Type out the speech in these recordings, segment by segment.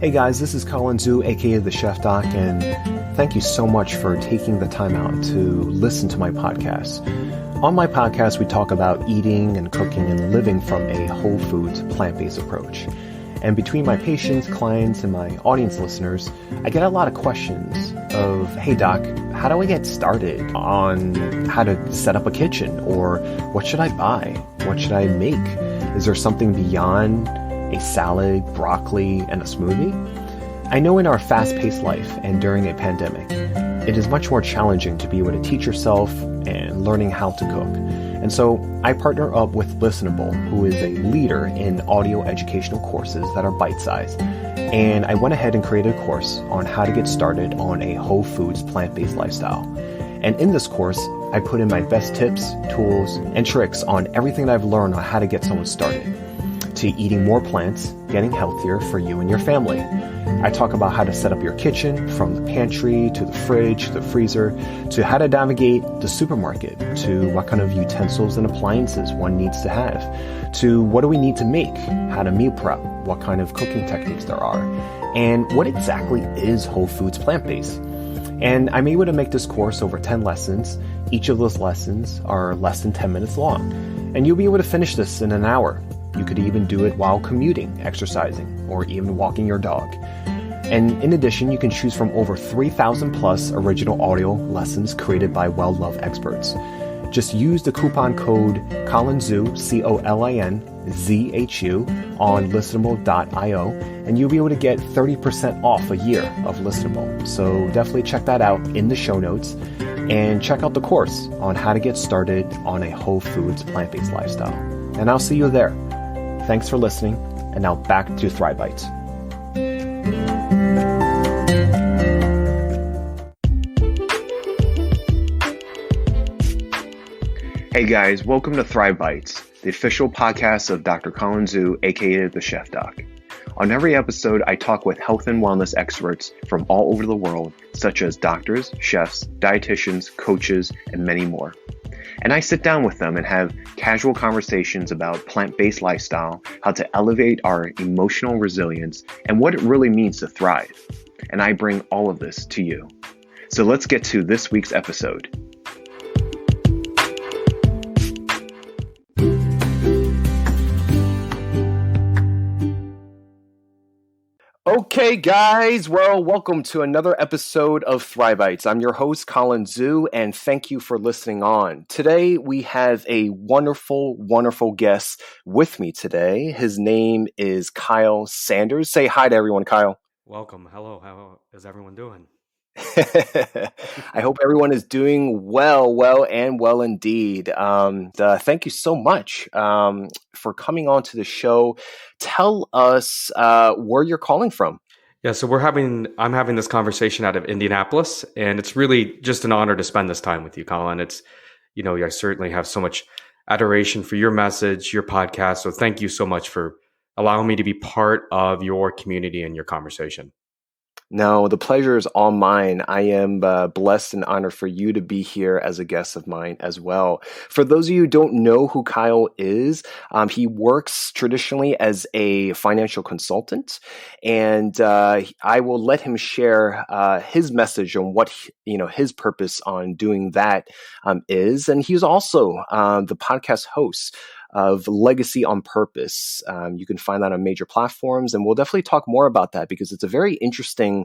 Hey guys, this is Colin Zhu, aka the Chef Doc, and thank you so much for taking the time out to listen to my podcast. On my podcast, we talk about eating and cooking and living from a whole foods, plant-based approach. And between my patients, clients, and my audience listeners, I get a lot of questions of, hey doc, how do I get started on how to set up a kitchen? Or what should I buy? What should I make? Is there something beyond a salad, broccoli, and a smoothie? I know in our fast-paced life and during a pandemic, it is much more challenging to be able to teach yourself and learning how to cook. And so I partner up with Listenable, who is a leader in audio educational courses that are bite-sized. And I went ahead and created a course on how to get started on a whole foods, plant-based lifestyle. And in this course, I put in my best tips, tools, and tricks on everything that I've learned on how to get someone started, to eating more plants, getting healthier for you and your family. I talk about how to set up your kitchen, from the pantry to the fridge to the freezer, to how to navigate the supermarket, to what kind of utensils and appliances one needs to have, to what do we need to make, how to meal prep, what kind of cooking techniques there are, and what exactly is whole foods plant-based. And I'm able to make this course over 10 lessons. Each of those lessons are less than 10 minutes long. And you'll be able to finish this in an hour. You could even do it while commuting, exercising, or even walking your dog. And in addition, you can choose from over 3,000 plus original audio lessons created by well-loved experts. Just use the coupon code COLINZHU, COLINZHU, on listenable.io, and you'll be able to get 30% off a year of Listenable. So definitely check that out in the show notes, and check out the course on how to get started on a whole foods plant-based lifestyle. And I'll see you there. Thanks for listening, and now back to Thrive Bites. Hey guys, welcome to Thrive Bites, the official podcast of Dr. Colin Zhu, aka the Chef Doc. On every episode, I talk with health and wellness experts from all over the world, such as doctors, chefs, dietitians, coaches, and many more. And I sit down with them and have casual conversations about plant-based lifestyle, how to elevate our emotional resilience, and what it really means to thrive. And I bring all of this to you. So let's get to this week's episode. Okay, guys. Well, welcome to another episode of Thrive Bites. I'm your host, Colin Zhu, and thank you for listening on. Today, we have a wonderful, wonderful guest with me today. His name is Kyle Sanders. Say hi to everyone, Kyle. Welcome. Hello. How is everyone doing? I hope everyone is doing well indeed. Thank you so much for coming on to the show. Tell us where you're calling from. Yeah, so I'm having this conversation out of Indianapolis, and it's really just an honor to spend this time with you, Colin. It's, I certainly have so much adoration for your message, your podcast. So thank you so much for allowing me to be part of your community and your conversation. No, the pleasure is all mine. I am blessed and honored for you to be here as a guest of mine as well. For those of you who don't know who Kyle is, he works traditionally as a financial consultant, and I will let him share his message on what his purpose on doing that is. And he's also the podcast host of Legacy on Purpose. You can find that on major platforms, and we'll definitely talk more about that because it's a very interesting,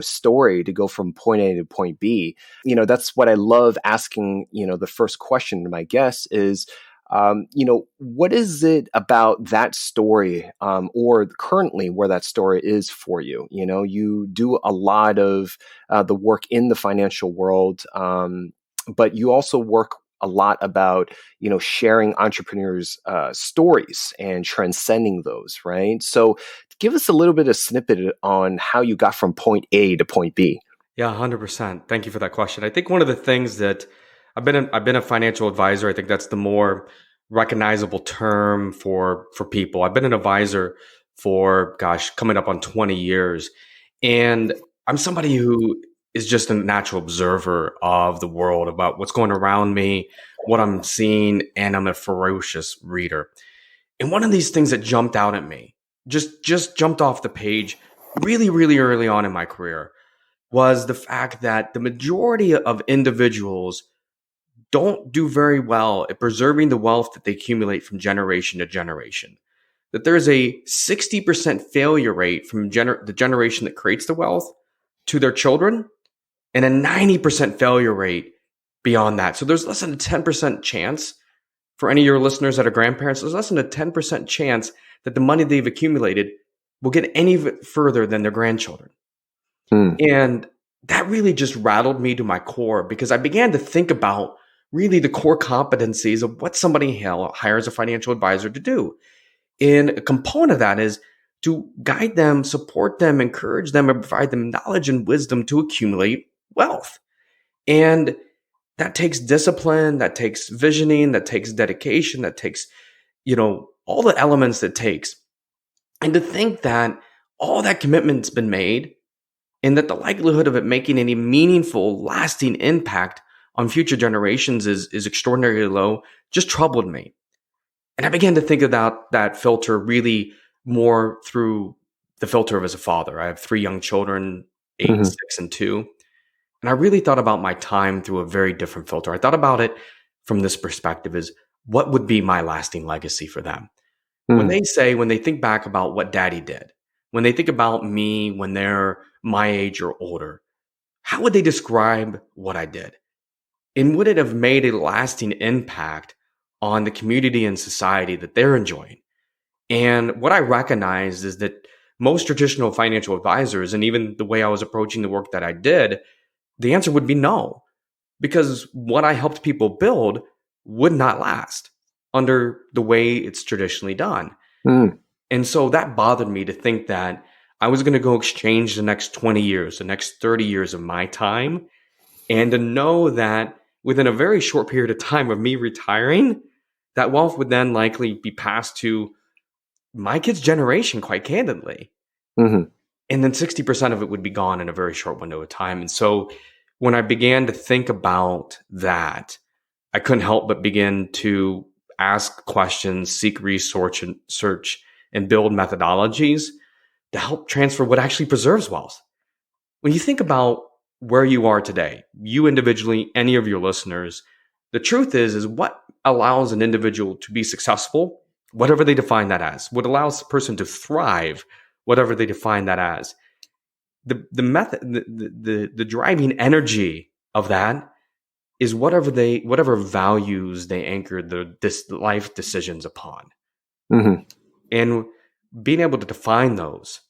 story to go from point A to point B. That's what I love asking, the first question to my guests is, what is it about that story, or currently where that story is for you? You do a lot of the work in the financial world, but you also work a lot about, sharing entrepreneurs' stories and transcending those, right? So give us a little bit of snippet on how you got from point A to point B. Yeah, 100%. Thank you for that question. I think one of the things that I've been a financial advisor. I think that's the more recognizable term for people. I've been an advisor for, coming up on 20 years. And I'm somebody who is just a natural observer of the world, about what's going around me, what I'm seeing, and I'm a ferocious reader. And one of these things that jumped out at me, just jumped off the page really, really early on in my career was the fact that the majority of individuals don't do very well at preserving the wealth that they accumulate from generation to generation. That there's a 60% failure rate from the generation that creates the wealth to their children, and a 90% failure rate beyond that. So there's less than a 10% chance for any of your listeners that are grandparents, there's less than a 10% chance that the money they've accumulated will get any further than their grandchildren. Mm, And that really just rattled me to my core because I began to think about really the core competencies of what somebody hires a financial advisor to do. And a component of that is to guide them, support them, encourage them, and provide them knowledge and wisdom to accumulate wealth. And that takes discipline, that takes visioning, that takes dedication, that takes, all the elements it takes. And to think that all that commitment's been made and that the likelihood of it making any meaningful, lasting impact on future generations is extraordinarily low just troubled me. And I began to think about that filter really more through the filter of as a father. I have three young children, 8, mhm, 6, and 2. And I really thought about my time through a very different filter. I thought about it from this perspective is what would be my lasting legacy for them? mm, When they think back about what daddy did, when they think about me when they're my age or older, how would they describe what I did? And would it have made a lasting impact on the community and society that they're enjoying? And what I recognized is that most traditional financial advisors, and even the way I was approaching the work that I did, the answer would be no, because what I helped people build would not last under the way it's traditionally done. mm, And so that bothered me to think that I was going to go exchange the next 20 years, the next 30 years of my time, and to know that within a very short period of time of me retiring, that wealth would then likely be passed to my kids' generation, quite candidly. mhm, And then 60% of it would be gone in a very short window of time. And so when I began to think about that, I couldn't help but begin to ask questions, seek research and search and build methodologies to help transfer what actually preserves wealth. When you think about where you are today, you individually, any of your listeners, the truth is what allows an individual to be successful, whatever they define that as, what allows a person to thrive, whatever they define that as. The method, the driving energy of that is whatever values they anchor this life decisions upon. mhm, And being able to define those,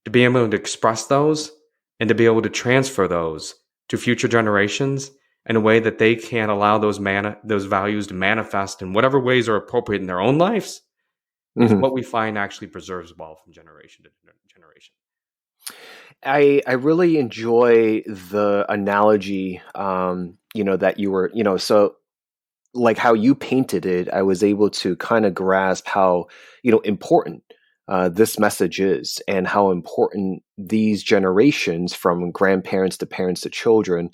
to be able to express those, and to be able to transfer those to future generations in a way that they can allow those values to manifest in whatever ways are appropriate in their own lives is mhm. what we find actually preserves wealth from generation to generation. I really enjoy the analogy, that you were, so like how you painted it, I was able to kind of grasp how, important this message is and how important these generations from grandparents to parents to children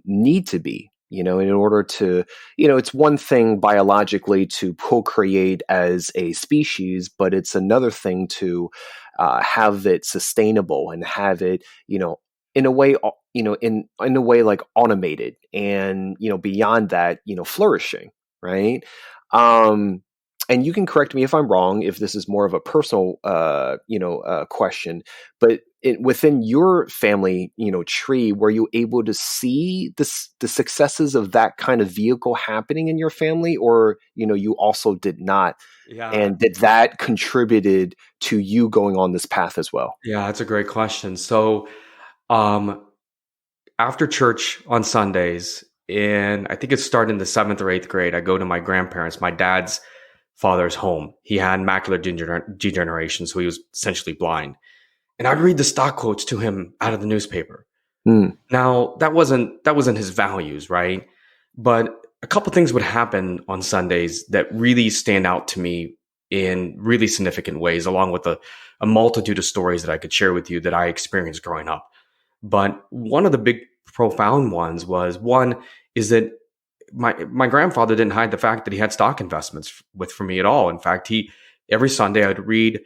need to be. In order to, it's one thing biologically to procreate as a species, but it's another thing to have it sustainable and have it, in a way, in a way like automated and, beyond that, flourishing, right? Um, and you can correct me if I'm wrong, if this is more of a personal, question, but within your family, tree, were you able to see the successes of that kind of vehicle happening in your family, or you also did not? Yeah, And did that contributed to you going on this path as well? yeah, that's a great question. So, um, after church on Sundays, and I think it started in the 7th or 8th grade, I go to my grandparents, my dad's father's home. He had macular degeneration, so he was essentially blind. And I'd read the stock quotes to him out of the newspaper. Mm, Now, that wasn't his values, right? But a couple things would happen on Sundays that really stand out to me in really significant ways, along with a multitude of stories that I could share with you that I experienced growing up. But one of the big profound ones was one is that my grandfather didn't hide the fact that he had stock investments with for me at all. In fact, he every Sunday I'd read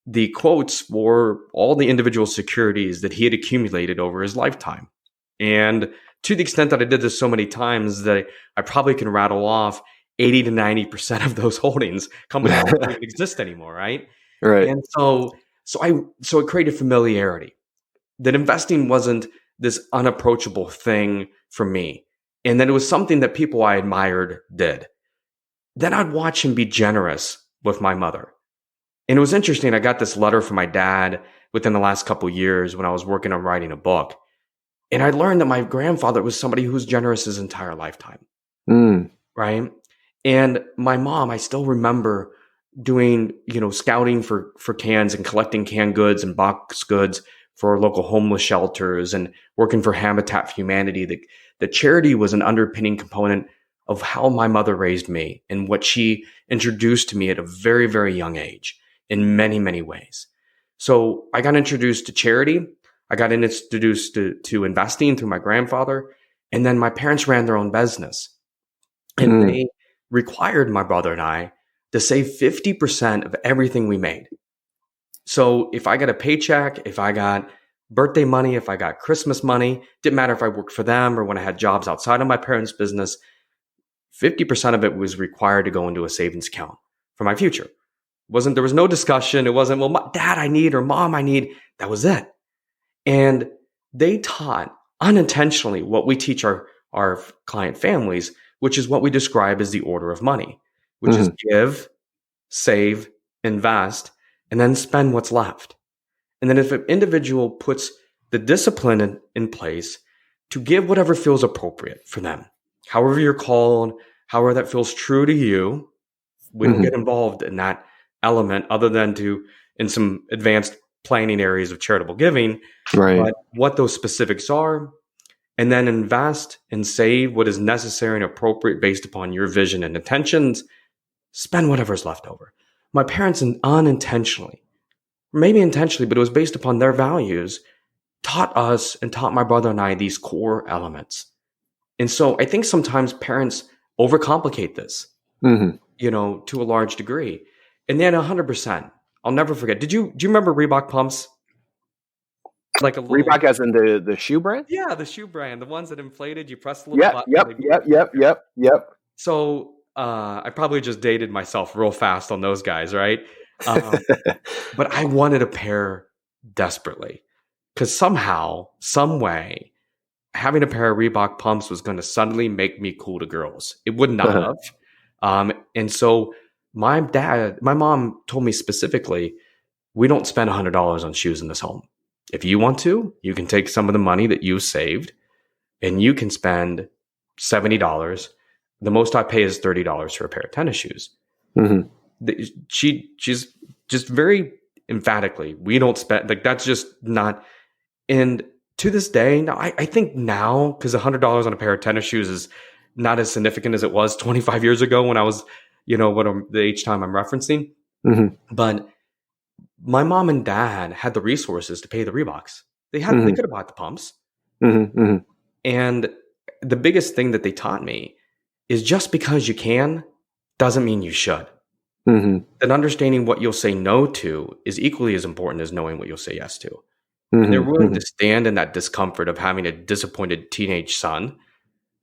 the quotes were all the individual securities that he had accumulated over his lifetime. And to the extent that I did this so many times that I probably can rattle off 80 to 90% of those holdings, companies that don't even exist anymore, right? Right. And so it created familiarity that investing wasn't this unapproachable thing for me. And that it was something that people I admired did. Then I'd watch him be generous with my mother. And it was interesting. I got this letter from my dad within the last couple of years when I was working on writing a book. And I learned that my grandfather was somebody who was generous his entire lifetime. Mm. Right. And my mom, I still remember doing, scouting for cans and collecting canned goods and box goods for local homeless shelters and working for Habitat for Humanity. The charity was an underpinning component of how my mother raised me and what she introduced to me at a very, very young age in many, many ways. So I got introduced to charity. I got introduced to investing through my grandfather. And then my parents ran their own business. And they required my brother and I to save 50% of everything we made. So if I got a paycheck, if I got birthday money, if I got Christmas money, didn't matter if I worked for them or when I had jobs outside of my parents' business, 50% of it was required to go into a savings account for my future. There was no discussion. It wasn't, well, dad, I need, or mom, I need. That was it. And they taught unintentionally what we teach our client families, which is what we describe as the order of money, which is give, save, invest, and then spend what's left. And then if an individual puts the discipline in place to give whatever feels appropriate for them, however you're called, however that feels true to you, we don't get involved in that element other than in some advanced planning areas of charitable giving, Right. but what those specifics are, and then invest and save what is necessary and appropriate based upon your vision and intentions, spend whatever's left over. My parents unintentionally, maybe intentionally, but it was based upon their values, taught us and taught my brother and I these core elements. And so I think sometimes parents overcomplicate this, to a large degree. And then 100%, I'll never forget. Do you remember Reebok pumps? Like a little Reebok as in the shoe brand? Yeah, the shoe brand, the ones that inflated, you press the little button. Yep. So I probably just dated myself real fast on those guys, right? But I wanted a pair desperately because somehow, some way, having a pair of Reebok pumps was going to suddenly make me cool to girls. It would not have. And so my mom told me specifically, we don't spend $100 on shoes in this home. If you want to, you can take some of the money that you saved and you can spend $70. The most I pay is $30 for a pair of tennis shoes. She's just very emphatically, we don't spend, like, that's just not. And to this day, now I think now, because $100 on a pair of tennis shoes is not as significant as it was 25 years ago when I was, the age time I'm referencing. But my mom and dad had the resources to pay the Reeboks. They could have bought the pumps. And the biggest thing that they taught me is just because you can doesn't mean you should. That understanding what you'll say no to is equally as important as knowing what you'll say yes to. And they're willing to stand in that discomfort of having a disappointed teenage son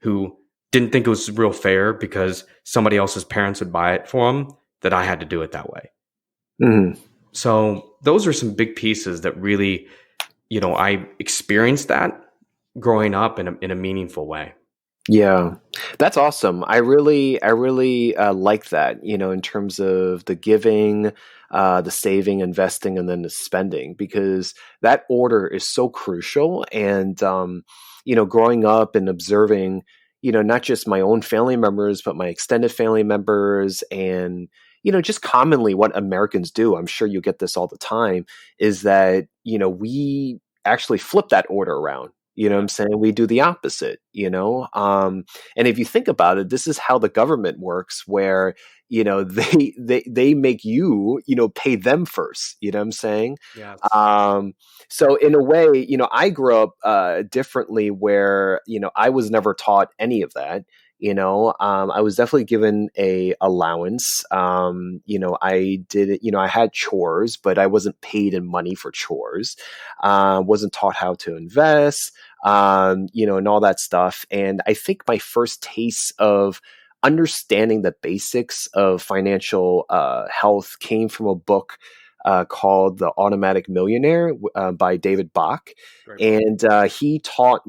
who didn't think it was real fair because somebody else's parents would buy it for him, that I had to do it that way. So those are some big pieces that really, I experienced that growing up in a meaningful way. Yeah, that's awesome. I really like that, in terms of the giving, the saving, investing, and then the spending, because that order is so crucial. And, growing up and observing, not just my own family members, but my extended family members and, just commonly what Americans do, I'm sure you get this all the time, is that, we actually flip that order around. You know what I'm saying? We do the opposite, and if you think about it, this is how the government works, where, they make you, pay them first. You know what I'm saying? Yes. So in a way, I grew up differently where, I was never taught any of that. I was definitely given a allowance. I did it, I had chores, but I wasn't paid in money for chores. Wasn't taught how to invest, and all that stuff. And I think my first taste of understanding the basics of financial health came from a book called The Automatic Millionaire by David Bach. Great book. And he taught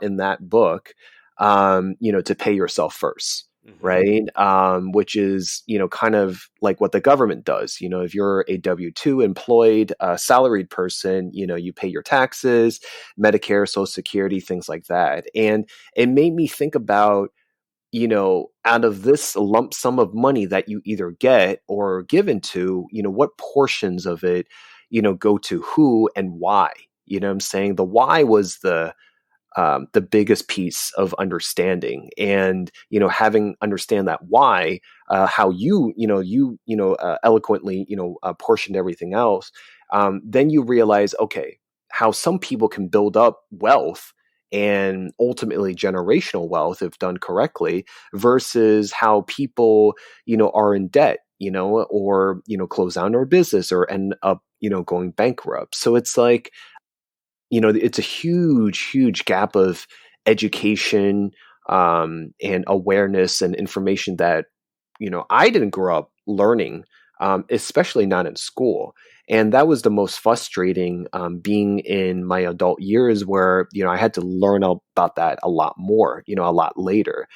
in that book, to pay yourself first, Hmm. right? Which is, kind of like what the government does. If you're a W-2 employed, salaried person, you pay your taxes, Medicare, Social Security, things like that. And it made me think about, out of this lump sum of money that you either get or given to, what portions of it, go to who and why. You know what I'm saying? The why was the biggest piece of understanding, and having understand that why, how eloquently portioned everything else. Then you realize, okay, how some people can build up wealth and ultimately generational wealth if done correctly, versus how people are in debt, or close down their business or end up going bankrupt. So it's like, it's a huge, huge gap of education, and awareness and information that, I didn't grow up learning, especially not in school. And that was the most frustrating, being in my adult years where, I had to learn about that a lot more, a lot later.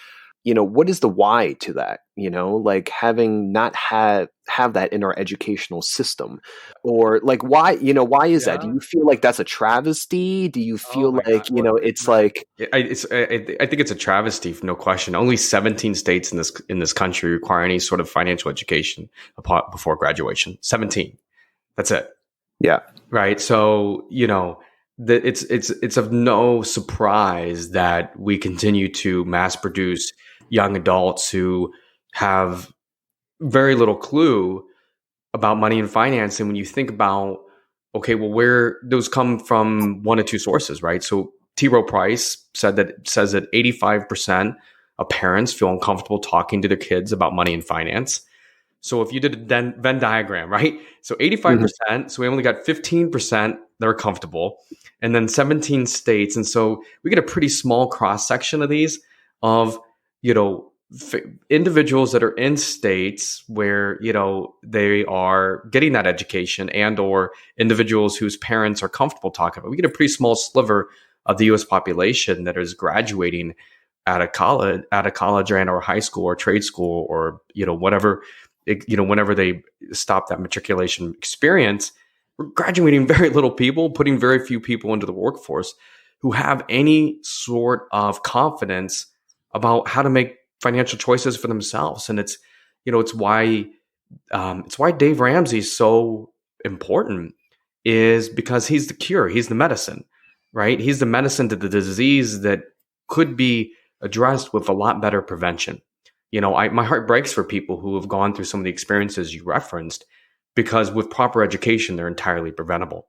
What is the why to that? Like having not have that in our educational system, or like why is that? Do Yeah. you feel like that's a travesty? Do you Oh feel my God. like, Well, it's no. like, I think it's a travesty, no question. Only 17 states in this country require any sort of financial education before graduation. 17. That's it. yeah, Right. So, that it's of no surprise that we continue to mass produce young adults who have very little clue about money and finance. And when you think about, okay, well, where those come from, one of two sources, right? So T. Rowe Price says that 85% of parents feel uncomfortable talking to their kids about money and finance. So if you did a Venn diagram, right? So mhm, 85%, so we only got 15% that are comfortable, and then 17 states. And so we get a pretty small cross section of these, of, individuals that are in states where, they are getting that education, and or individuals whose parents are comfortable talking about it. We get a pretty small sliver of the US population that is graduating at a college or high school or trade school, or, whatever, whenever they stop that matriculation experience. We're graduating very little people, putting very few people into the workforce who have any sort of confidence about how to make financial choices for themselves. And it's why Dave Ramsey is so important, is because he's the cure, he's the medicine, right? He's the medicine to the disease that could be addressed with a lot better prevention. My heart breaks for people who have gone through some of the experiences you referenced, because with proper education, they're entirely preventable.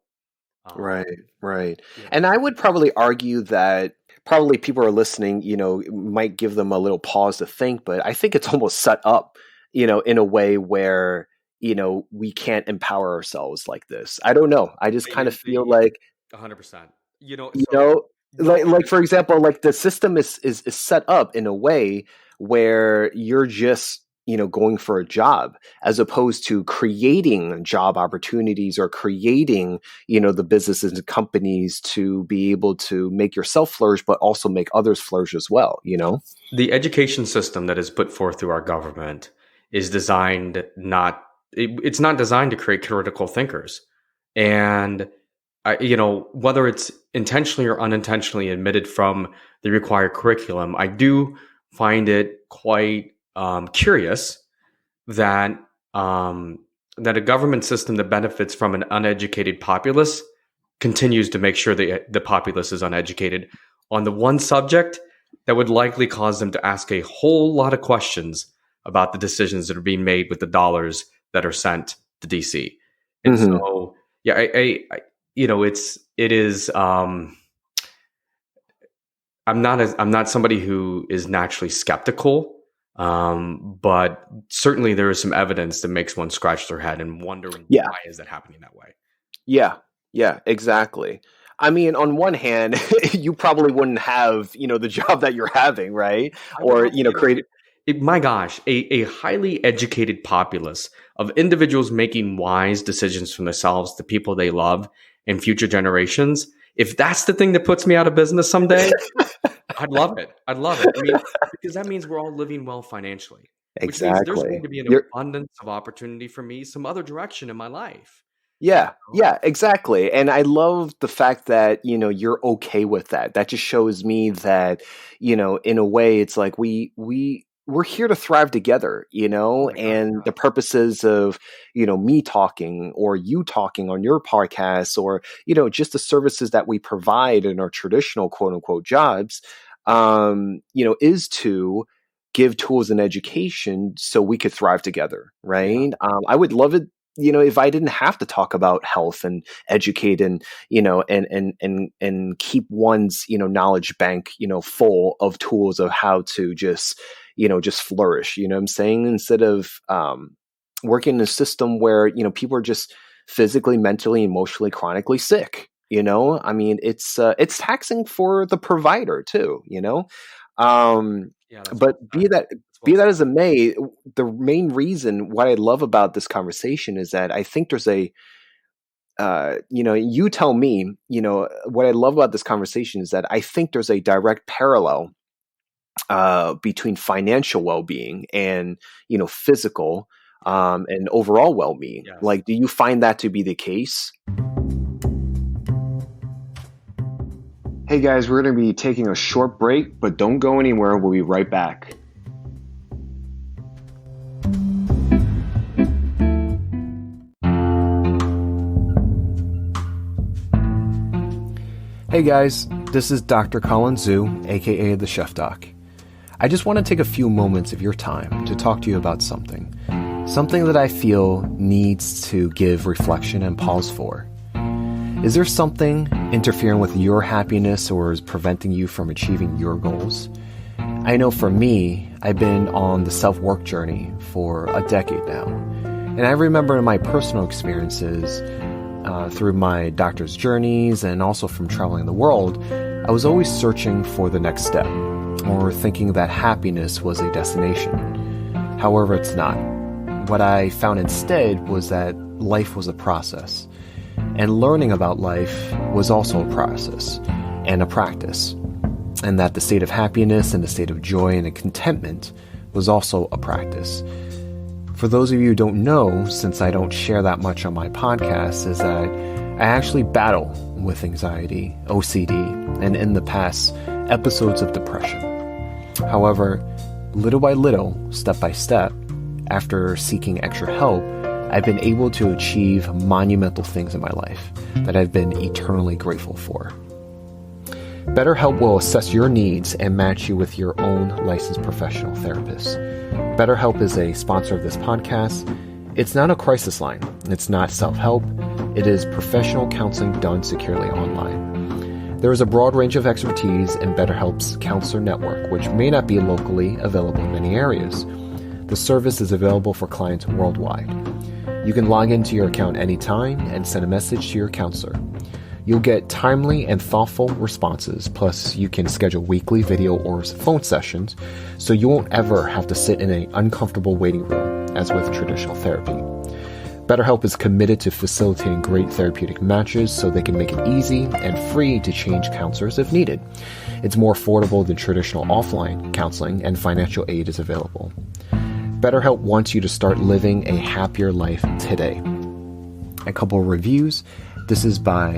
Um, right, right. you know, And I would probably argue that probably people are listening, might give them a little pause to think, but I think it's almost set up, in a way where, we can't empower ourselves like this. I don't know. I just kind of feel they like, 100%. you So know no, like for example, like the system is set up in a way where you're just, going for a job, as opposed to creating job opportunities, or creating, the businesses and companies to be able to make yourself flourish, but also make others flourish as well. the education system that is put forth through our government is designed it's not designed to create critical thinkers. And whether it's intentionally or unintentionally admitted from the required curriculum, I do find it quite curious that um, that a government system that benefits from an uneducated populace continues to make sure that the populace is uneducated on the one subject that would likely cause them to ask a whole lot of questions about the decisions that are being made with the dollars that are sent to DC. And Hmm. so, yeah, it is. I'm not somebody who is naturally skeptical. But certainly there is some evidence that makes one scratch their head and wonder Yeah. why is that happening that way. Yeah. Yeah, exactly. I mean, on one hand, you probably wouldn't have, the job that you're having, right? I would Or, hope so. create. My gosh, a highly educated populace of individuals making wise decisions for themselves, the people they love, and future generations. If that's the thing that puts me out of business someday, I'd love it. I'd love it. I mean, because that means we're all living well financially, which means there's going Exactly. to be an You're abundance of opportunity for me, some other direction in my life. Yeah, yeah, exactly. And I love the fact that, you're okay with that. That just shows me that, in a way it's like we're here to thrive together, Oh my God. and the purposes of, me talking or you talking on your podcast or, just the services that we provide in our traditional quote unquote jobs, is to give tools and education so we could thrive together, Yeah. right? I would love it, if I didn't have to talk about health and educate and, and keep one's, knowledge bank, full of tools of how to just flourish, what I'm saying? Instead of, working in a system where, people are just physically, mentally, emotionally, chronically sick, I mean, it's taxing for the provider too, um, Yeah, that's well but said. be that That's well be that said. as it may, the main reason what I love about this conversation is that I think there's you tell me, what I love about this conversation is that I think there's a direct parallel between financial well-being and, physical and overall well-being. Yes. Like, do you find that to be the case? Hey guys, we're going to be taking a short break, but don't go anywhere. We'll be right back. Hey guys, this is Dr. Colin Zhu, aka The Chef Doc. I just want to take a few moments of your time to talk to you about something that I feel needs to give reflection and pause for. Is there something interfering with your happiness or is preventing you from achieving your goals? I know for me, I've been on the self-work journey for a decade now. And I remember in my personal experiences, through my doctor's journeys and also from traveling the world, I was always searching for the next step or thinking that happiness was a destination. However, it's not. What I found instead was that life was a process. And learning about life was also a process and a practice. And that the state of happiness and the state of joy and contentment was also a practice. For those of you who don't know, since I don't share that much on my podcast, is that I actually battle with anxiety, OCD, and in the past, episodes of depression. However, little by little, step by step, after seeking extra help, I've been able to achieve monumental things in my life that I've been eternally grateful for. BetterHelp will assess your needs and match you with your own licensed professional therapist. BetterHelp is a sponsor of this podcast. It's not a crisis line. It's not self-help. It is professional counseling done securely online. There is a broad range of expertise in BetterHelp's counselor network, which may not be locally available in many areas. The service is available for clients worldwide. You can log into your account anytime and send a message to your counselor. You'll get timely and thoughtful responses, plus you can schedule weekly video or phone sessions, so you won't ever have to sit in an uncomfortable waiting room, as with traditional therapy. BetterHelp is committed to facilitating great therapeutic matches so they can make it easy and free to change counselors if needed. It's more affordable than traditional offline counseling, and financial aid is available. BetterHelp wants you to start living a happier life today. A couple of reviews. This is by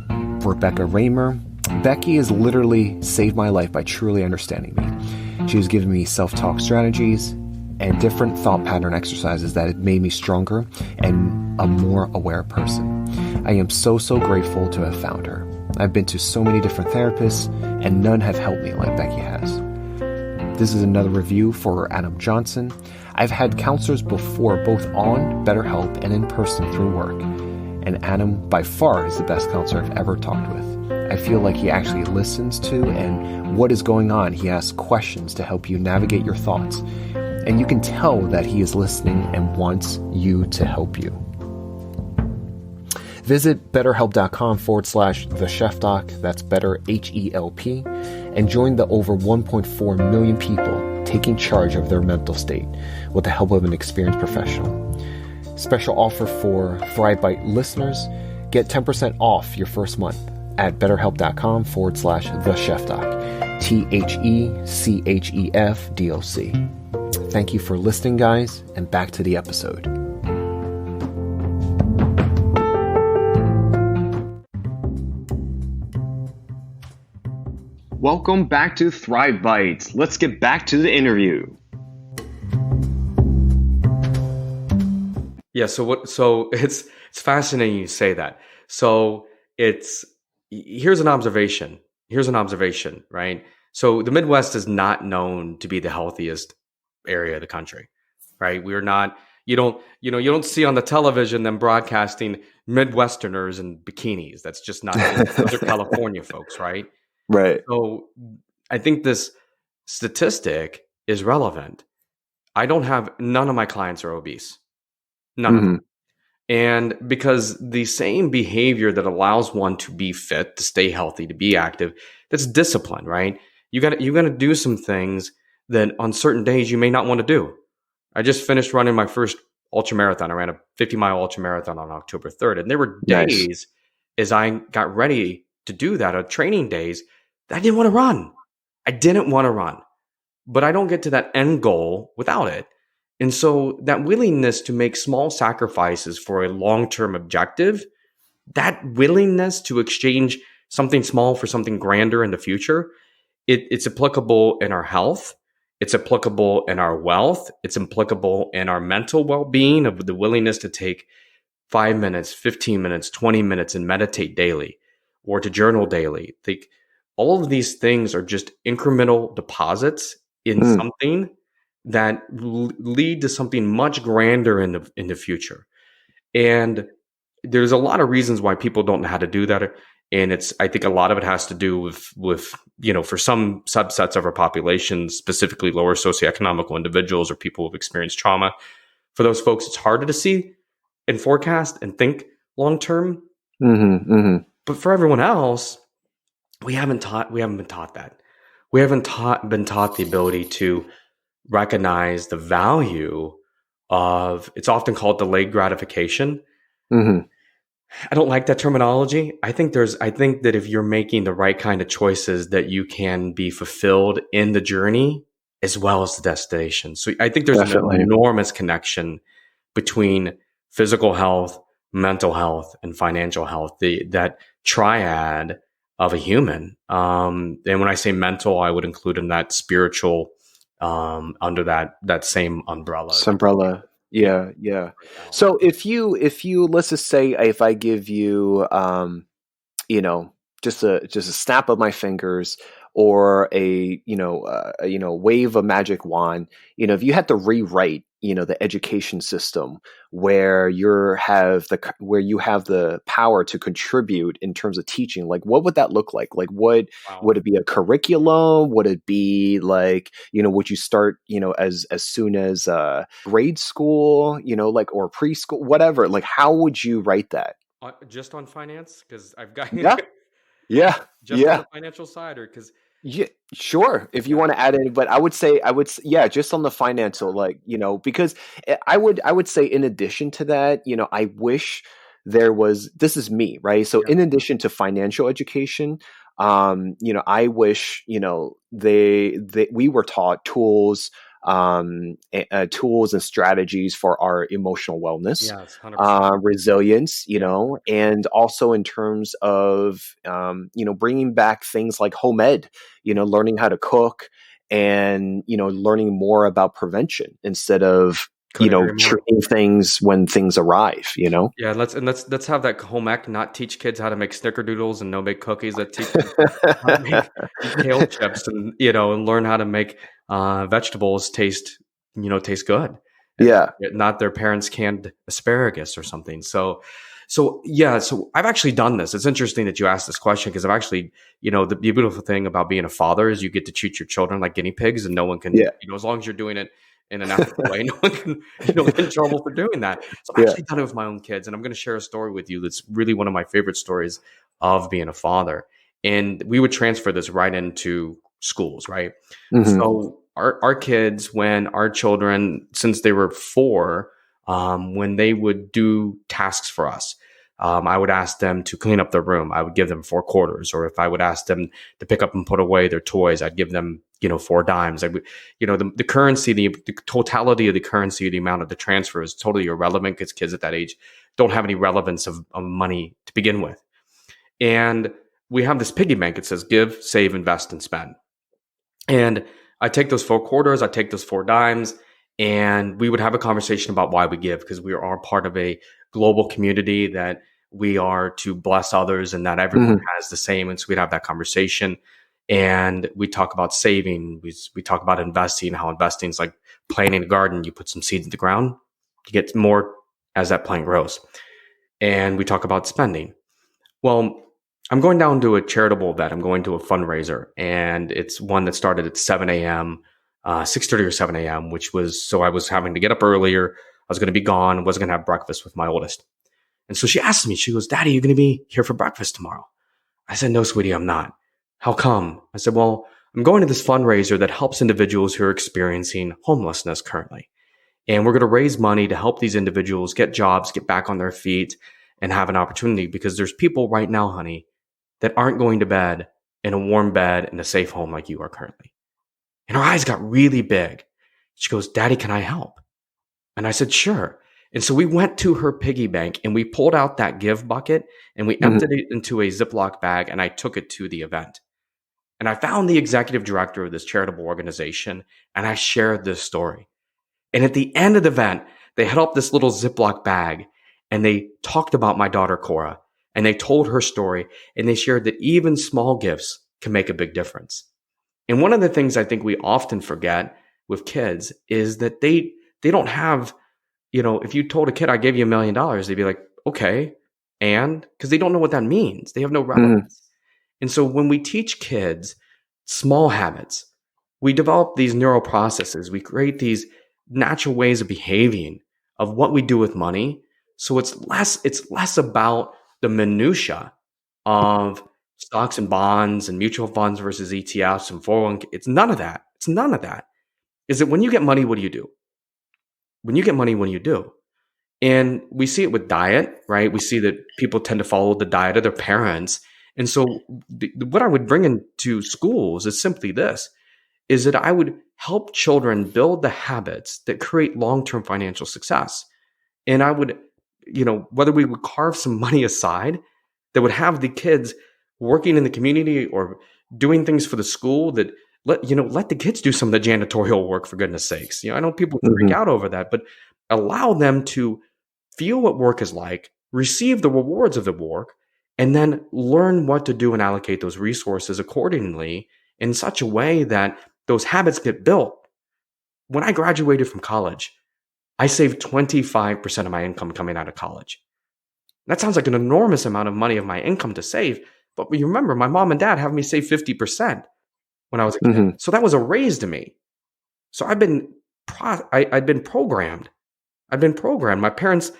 Rebecca Raymer. Becky has literally saved my life by truly understanding me. She has given me self-talk strategies and different thought pattern exercises that have made me stronger and a more aware person. I am so grateful to have found her. I've been to so many different therapists and none have helped me like Becky has. This is another review for Adam Johnson. I've had counselors before, both on BetterHelp and in person through work. And Adam, by far, is the best counselor I've ever talked with. I feel like he actually listens to, and what is going on, he asks questions to help you navigate your thoughts. And you can tell that he is listening and wants you to help you. Visit betterhelp.com/thechefdoc, that's better HELP, and join the over 1.4 million people taking charge of their mental state with the help of an experienced professional. Special offer for Thrive Bite listeners, get 10% off your first month at betterhelp.com/thechefdoc, THECHEFDOC. Thank you for listening, guys, and back to the episode. Welcome back to Thrive Bites. Let's get back to the interview. Yeah. So it's fascinating you say that. So here's an observation. Right? So the Midwest is not known to be the healthiest area of the country, right? We're not, you don't see on the television them broadcasting Midwesterners in bikinis. That's just not, those are California folks, right? Right. So I think this statistic is relevant. None of my clients are obese. None of them. And because the same behavior that allows one to be fit, to stay healthy, to be active, that's discipline, right? You got to do some things that on certain days you may not want to do. I just finished running my first ultra marathon. I ran a 50-mile ultra marathon on October 3rd, and there were days as I got ready to do that, training days, that I didn't want to run. But I don't get to that end goal without it. And so that willingness to make small sacrifices for a long-term objective, that willingness to exchange something small for something grander in the future, it's applicable in our health. It's applicable in our wealth. It's applicable in our mental well-being, of the willingness to take 5 minutes, 15 minutes, 20 minutes and meditate daily, or to journal daily. All of these things are just incremental deposits in something that lead to something much grander in the future. And there's a lot of reasons why people don't know how to do that. And I think a lot of it has to do with, for some subsets of our population, specifically lower socioeconomical individuals or people who've experienced trauma. For those folks, it's harder to see and forecast and think long-term. But for everyone else, we haven't been taught that. We haven't been taught the ability to recognize the value of, it's often called delayed gratification. I don't like that terminology. I think that if you're making the right kind of choices, that you can be fulfilled in the journey as well as the destination. So I think there's an enormous connection between physical health, mental health, and financial health, that triad of a human. And when I say mental, I would include in that spiritual, under that same umbrella. Yeah. So if you let's just say, if I give you just a snap of my fingers, or a wave a magic wand, if you had to rewrite the education system where you have the power to contribute in terms of teaching, like what would that look like? Like would it be a curriculum? Would it be like, would you start as soon as grade school, or preschool, whatever? Like how would you write that? Just on finance, because I've got Yeah. Just on the financial side, or because yeah, sure. If you want to add in, but I would say, just on the financial, because I would say, in addition to that, I wish there was, this is me, right? So in addition to financial education, I wish, we were taught tools, tools and strategies for our emotional wellness, 100%. Resilience, and also in terms of, bringing back things like home ed, learning how to cook, and, learning more about prevention instead of, treating things when things arrive, Yeah, let's have that home ec not teach kids how to make snickerdoodles and no bake cookies. That teach them how to make kale chips, and and learn how to make vegetables taste good. Yeah, not their parents' canned asparagus or something. So So yeah, so I've actually done this. It's interesting that you asked this question because I've actually, the beautiful thing about being a father is you get to treat your children like guinea pigs, and no one can, Yeah. as long as you're doing it in an ethical way, no one can, get in trouble for doing that. So I've Yeah. actually done it with my own kids, and I'm going to share a story with you that's really one of my favorite stories of being a father. And we would transfer this right into schools, right? Hmm. So our kids, when our children, since they were four, when they would do tasks for us, I would ask them to clean up their room. I would give them 4 quarters, or if I would ask them to pick up and put away their toys, I'd give them, 4 dimes. I would, the currency, the totality of the currency, the amount of the transfer is totally irrelevant because kids at that age don't have any relevance of money to begin with. And we have this piggy bank. It says give, save, invest, and spend. And I take those 4 quarters, I take those 4 dimes, and we would have a conversation about why we give, because we are part of a global community that we are to bless others and not everyone Hmm. has the same. And so we'd have that conversation. And we talk about saving, we talk about investing, how investing is like planting a garden. You put some seeds in the ground, you get more as that plant grows. And we talk about spending. Well, I'm going down to a charitable event. I'm going to a fundraiser, and it's one that started at 7 a.m., 6:30 or 7 a.m., which was, so I was having to get up earlier. I was going to be gone, wasn't going to have breakfast with my oldest. And so she asked me, she goes, Daddy, you going to be here for breakfast tomorrow? I said, no, sweetie, I'm not. How come? I said, well, I'm going to this fundraiser that helps individuals who are experiencing homelessness currently. And we're going to raise money to help these individuals get jobs, get back on their feet, and have an opportunity, because there's people right now, honey, that aren't going to bed in a warm bed in a safe home like you are currently. And her eyes got really big. She goes, Daddy, can I help? And I said, sure. And so we went to her piggy bank and we pulled out that give bucket and we emptied Hmm. it into a Ziploc bag, and I took it to the event. And I found the executive director of this charitable organization and I shared this story. And at the end of the event, they held up this little Ziploc bag and they talked about my daughter, Cora, and they told her story, and they shared that even small gifts can make a big difference. And one of the things I think we often forget with kids is that they don't have, if you told a kid I gave you $1 million, they'd be like, okay, and because they don't know what that means. They have no Hmm. relevance. And so when we teach kids small habits, we develop these neural processes, we create these natural ways of behaving of what we do with money. So it's less about the minutia of stocks and bonds and mutual funds versus ETFs and 401k. It's none of that. It's none of that. Is that when you get money, what do you do? When you get money, what do you do? And we see it with diet, right? We see that people tend to follow the diet of their parents. And so what I would bring into schools is simply this, is that I would help children build the habits that create long-term financial success. And I would, whether we would carve some money aside that would have the kids working in the community or doing things for the school that let the kids do some of the janitorial work, for goodness sakes. I know people freak Hmm. out over that, but allow them to feel what work is like, receive the rewards of the work, and then learn what to do and allocate those resources accordingly in such a way that those habits get built. When I graduated from college, I saved 25% of my income coming out of college. That sounds like an enormous amount of money of my income to save. But you remember, my mom and dad have me save 50% when I was a kid. Hmm. So that was a raise to me. So I'd been programmed. I'd been programmed. My parents,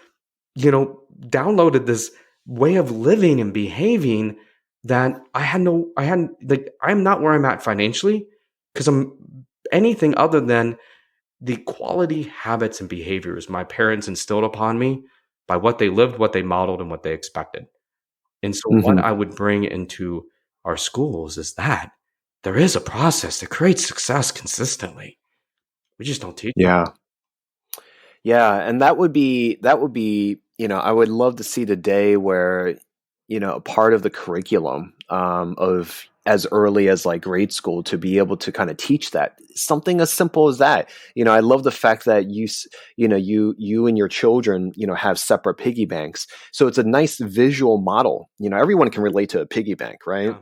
downloaded this way of living and behaving that I'm not where I'm at financially because I'm anything other than the quality habits and behaviors my parents instilled upon me by what they lived, what they modeled, and what they expected. And so, what Hmm. I would bring into our schools is that there is a process that creates success consistently. We just don't teach them. Yeah. Yeah, and that would be, I would love to see the day where, a part of the curriculum of as early as like grade school to be able to kind of teach that something as simple as that. I love the fact that you and your children, have separate piggy banks. So it's a nice visual model. Everyone can relate to a piggy bank, right?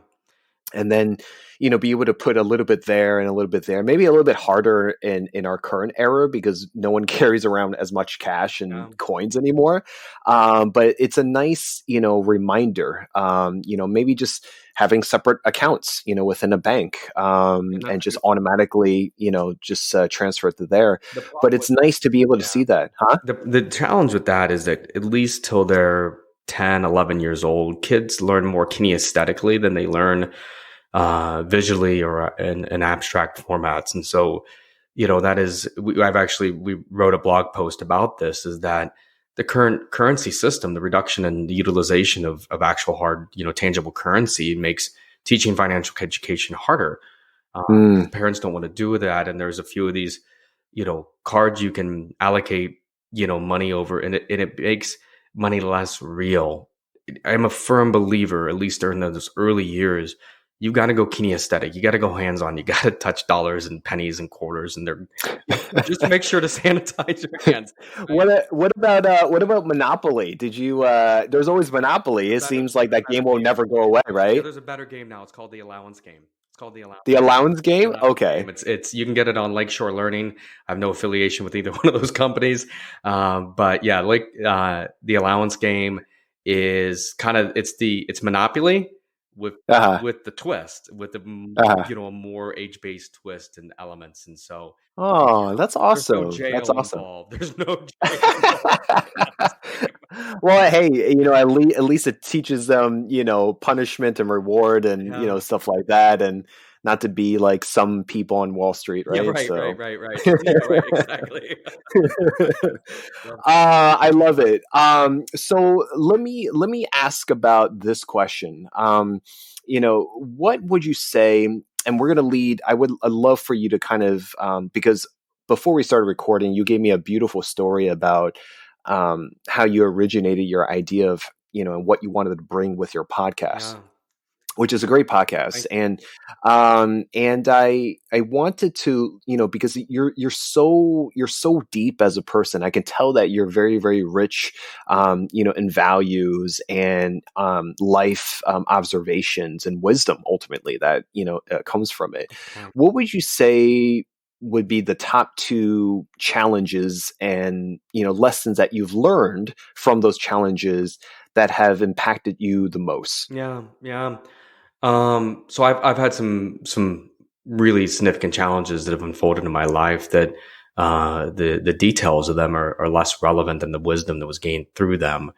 Yeah. and then be able to put a little bit there and a little bit there, maybe a little bit harder in our current era because no one carries around as much cash and Yeah. coins anymore. But it's a nice reminder, maybe just having separate accounts within a bank, And that's and just automatically just transfer it to there. the But problem it's with that. nice to be able to Yeah. see that, huh? The challenge with that is that at least till they're 10, 11 years old, kids learn more kinesthetically than they learn visually or in abstract formats. And so, that is, we wrote a blog post about this, is that the current currency system, the reduction in the utilization of actual hard, tangible currency makes teaching financial education harder. Mm. Parents don't want to do that. And there's a few of these, cards you can allocate, money over, and it makes money less real. I'm a firm believer, at least during those early years, you got to go kinesthetic. You got to go hands on. You got to touch dollars and pennies and quarters, and they're, just make sure to sanitize your hands. Right? What about Monopoly? Did you there's always Monopoly. It seems like There's a that better game will game. never go away, Yeah, right? there's a better game now. It's called the allowance game. It's called the allowance. The allowance The game? allowance Okay. game. It's you can get it on Lakeshore Learning. I have no affiliation with either one of those companies, but yeah, the allowance game is kind of it's Monopoly with Uh-huh. the twist, with the Uh-huh. a more age based twist and elements, and so Oh, that's there's no awesome. That's jail awesome. involved. There's no jail involved. Well, hey, at least it teaches them, punishment and reward and, Yeah. stuff like that, and not to be like some people on Wall Street, Yeah. right? Right. Right. So Right. Right. Yeah. Right. Exactly. So, I love it. So let me ask about this question. What would you say? And we're going to lead. I'd love for you to kind of because before we started recording, you gave me a beautiful story about how you originated your idea of and what you wanted to bring with your podcast, yeah. which is a great podcast. Thank you. And I wanted to because you're so deep as a person. I can tell that you're very, very rich in values and life observations and wisdom ultimately that comes from it. Yeah. What would you say would be the top two challenges and lessons that you've learned from those challenges that have impacted you the most? Yeah. Yeah. So I've had some really significant challenges that have unfolded in my life that the details of them are less relevant than the wisdom that was gained through them.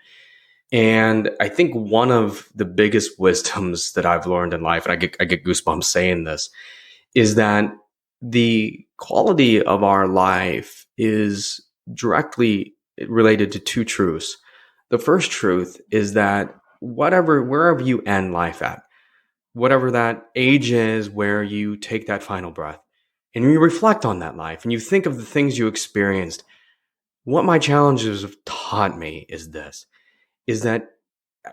And I think one of the biggest wisdoms that I've learned in life, and I get goosebumps saying this, is that the quality of our life is directly related to two truths. The first truth is that wherever you end life at, whatever that age is where you take that final breath and you reflect on that life and you think of the things you experienced, what my challenges have taught me is that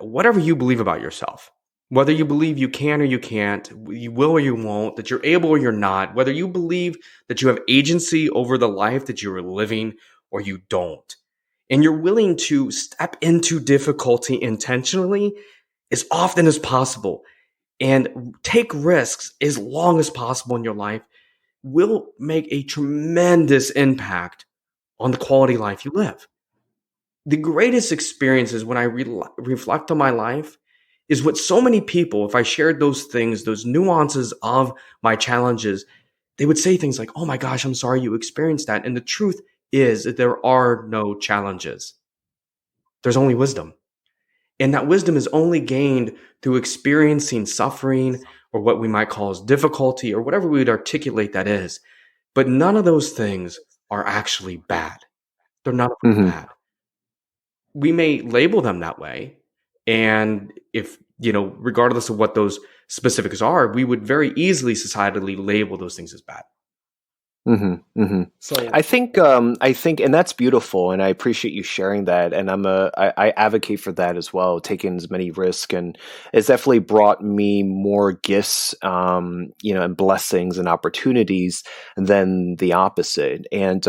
whatever you believe about yourself, whether you believe you can or you can't, you will or you won't, that you're able or you're not, whether you believe that you have agency over the life that you're living or you don't, and you're willing to step into difficulty intentionally as often as possible and take risks as long as possible in your life, will make a tremendous impact on the quality of life you live. The greatest experiences when I reflect on my life is what so many people, if I shared those things, those nuances of my challenges, they would say things like, "Oh my gosh, I'm sorry you experienced that." And the truth is that there are no challenges. There's only wisdom. And that wisdom is only gained through experiencing suffering or what we might call as difficulty or whatever we would articulate that is. But none of those things are actually bad. They're none of them Hmm. bad. We may label them that way. And if, regardless of what those specifics are, we would very easily societally label those things as bad. Mm-hmm, mm-hmm. So, I think, and that's beautiful, and I appreciate you sharing that. And I advocate for that as well, taking as many risks, and it's definitely brought me more gifts, and blessings and opportunities than the opposite. And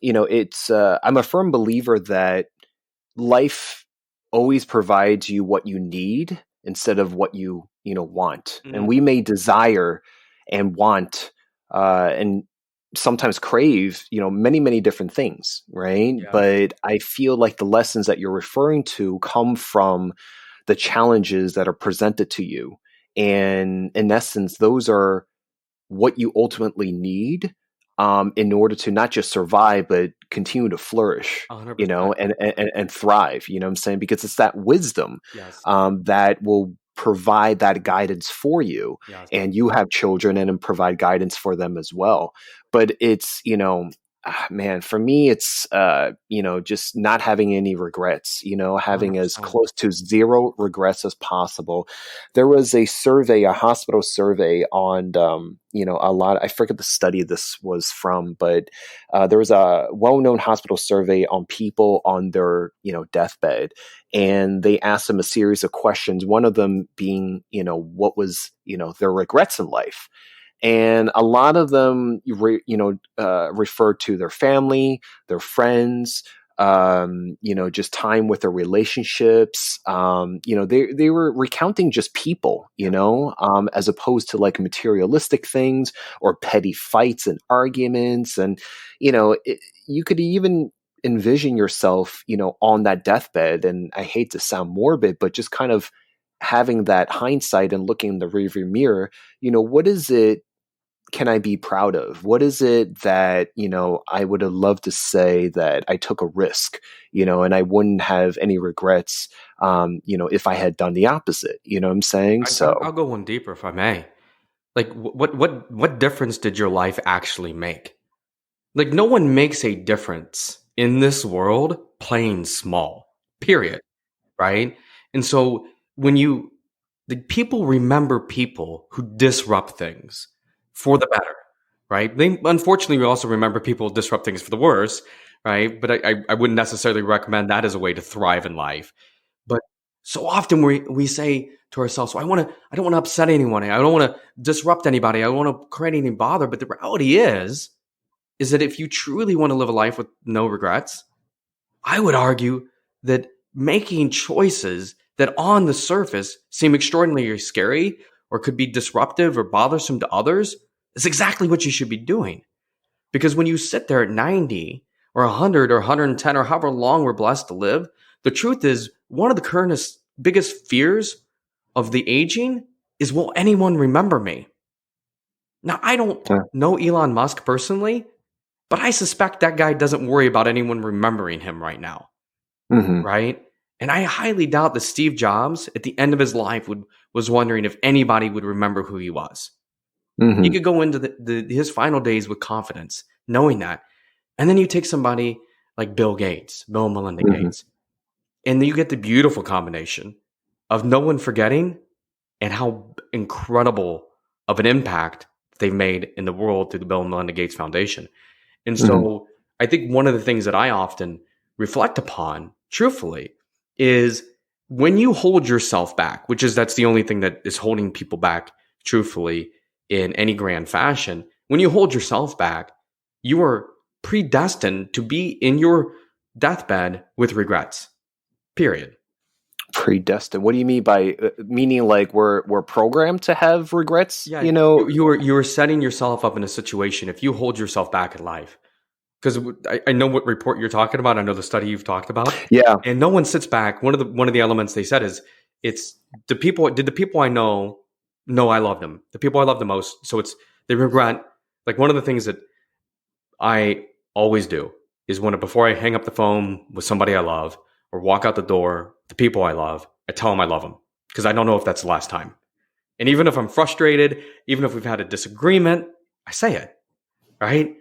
it's I'm a firm believer that life always provides you what you need instead of what you want, and Mm, we may desire and want, and sometimes crave, many, many different things, right? yeah, But I feel like the lessons that you're referring to come from the challenges that are presented to you. And in essence, those are what you ultimately need, in order to not just survive, but continue to flourish, 100%. and thrive. You know what I'm saying? Because it's that wisdom, Yes, that will provide that guidance for you. yes. And you have children and provide guidance for them as well. But it's, man, for me, it's, just not having any regrets, having as 100%. close to zero regrets as possible. There was a survey, a hospital survey on, a lot. I forget the study this was from, but there was a well-known hospital survey on people on their, deathbed, and they asked them a series of questions. One of them being, what was, their regrets in life, and a lot of them refer to their family, their friends, just time with their relationships. They were recounting just people, Yeah. as opposed to like materialistic things or petty fights and arguments. And you could even envision yourself, on that deathbed. And I hate to sound morbid, but just kind of having that hindsight and looking in the rearview mirror, what is it can I be proud of? What is it that, I would have loved to say that I took a risk, and I wouldn't have any regrets, if I had done the opposite, you know what I'm saying? I'll So, go one deeper if I may. Like, what difference did your life actually make? Like, no one makes a difference in this world playing small. Period. Right? And so when you the people remember people who disrupt things for the better, right? They unfortunately we also remember people who disrupt things for the worse, right? But I wouldn't necessarily recommend that as a way to thrive in life. But so often we say to ourselves, well, I don't want to upset anyone. I don't want to disrupt anybody. I don't want to create any bother. But the reality is that if you truly want to live a life with no regrets, I would argue that making choices that on the surface seem extraordinarily scary or could be disruptive or bothersome to others is exactly what you should be doing. Because when you sit there at 90 or 100 or 110 or however long we're blessed to live, the truth is one of the current biggest fears of the aging is, will anyone remember me? Now, I don't yeah. know Elon Musk personally, but I suspect that guy doesn't worry about anyone remembering him right now, Hmm. right? And I highly doubt that Steve Jobs, at the end of his life, was wondering if anybody would remember who he was. He Hmm. could go into his final days with confidence, knowing that. And then you take somebody like Bill Gates, Bill and Melinda Hmm. Gates, and then you get the beautiful combination of no one forgetting and how incredible of an impact they've made in the world through the Bill and Melinda Gates Foundation. And Hmm. so I think one of the things that I often reflect upon, truthfully, is when you hold yourself back, which is that's the only thing that is holding people back, truthfully, in any grand fashion. When you hold yourself back, you are predestined to be in your deathbed with regrets. Period. Predestined. What do you mean by, meaning like we're programmed to have regrets? Yeah, you are setting yourself up in a situation if you hold yourself back in life. Because I know what report you're talking about. I know the study you've talked about, Yeah. and no one sits back. One of the elements they said is it's the people. Did the people I know I love them? The people I love the most. So it's they regret. Like one of the things that I always do is when before I hang up the phone with somebody I love or walk out the door, the people I love, I tell them I love them because I don't know if that's the last time. And even if I'm frustrated, even if we've had a disagreement, I say it, right?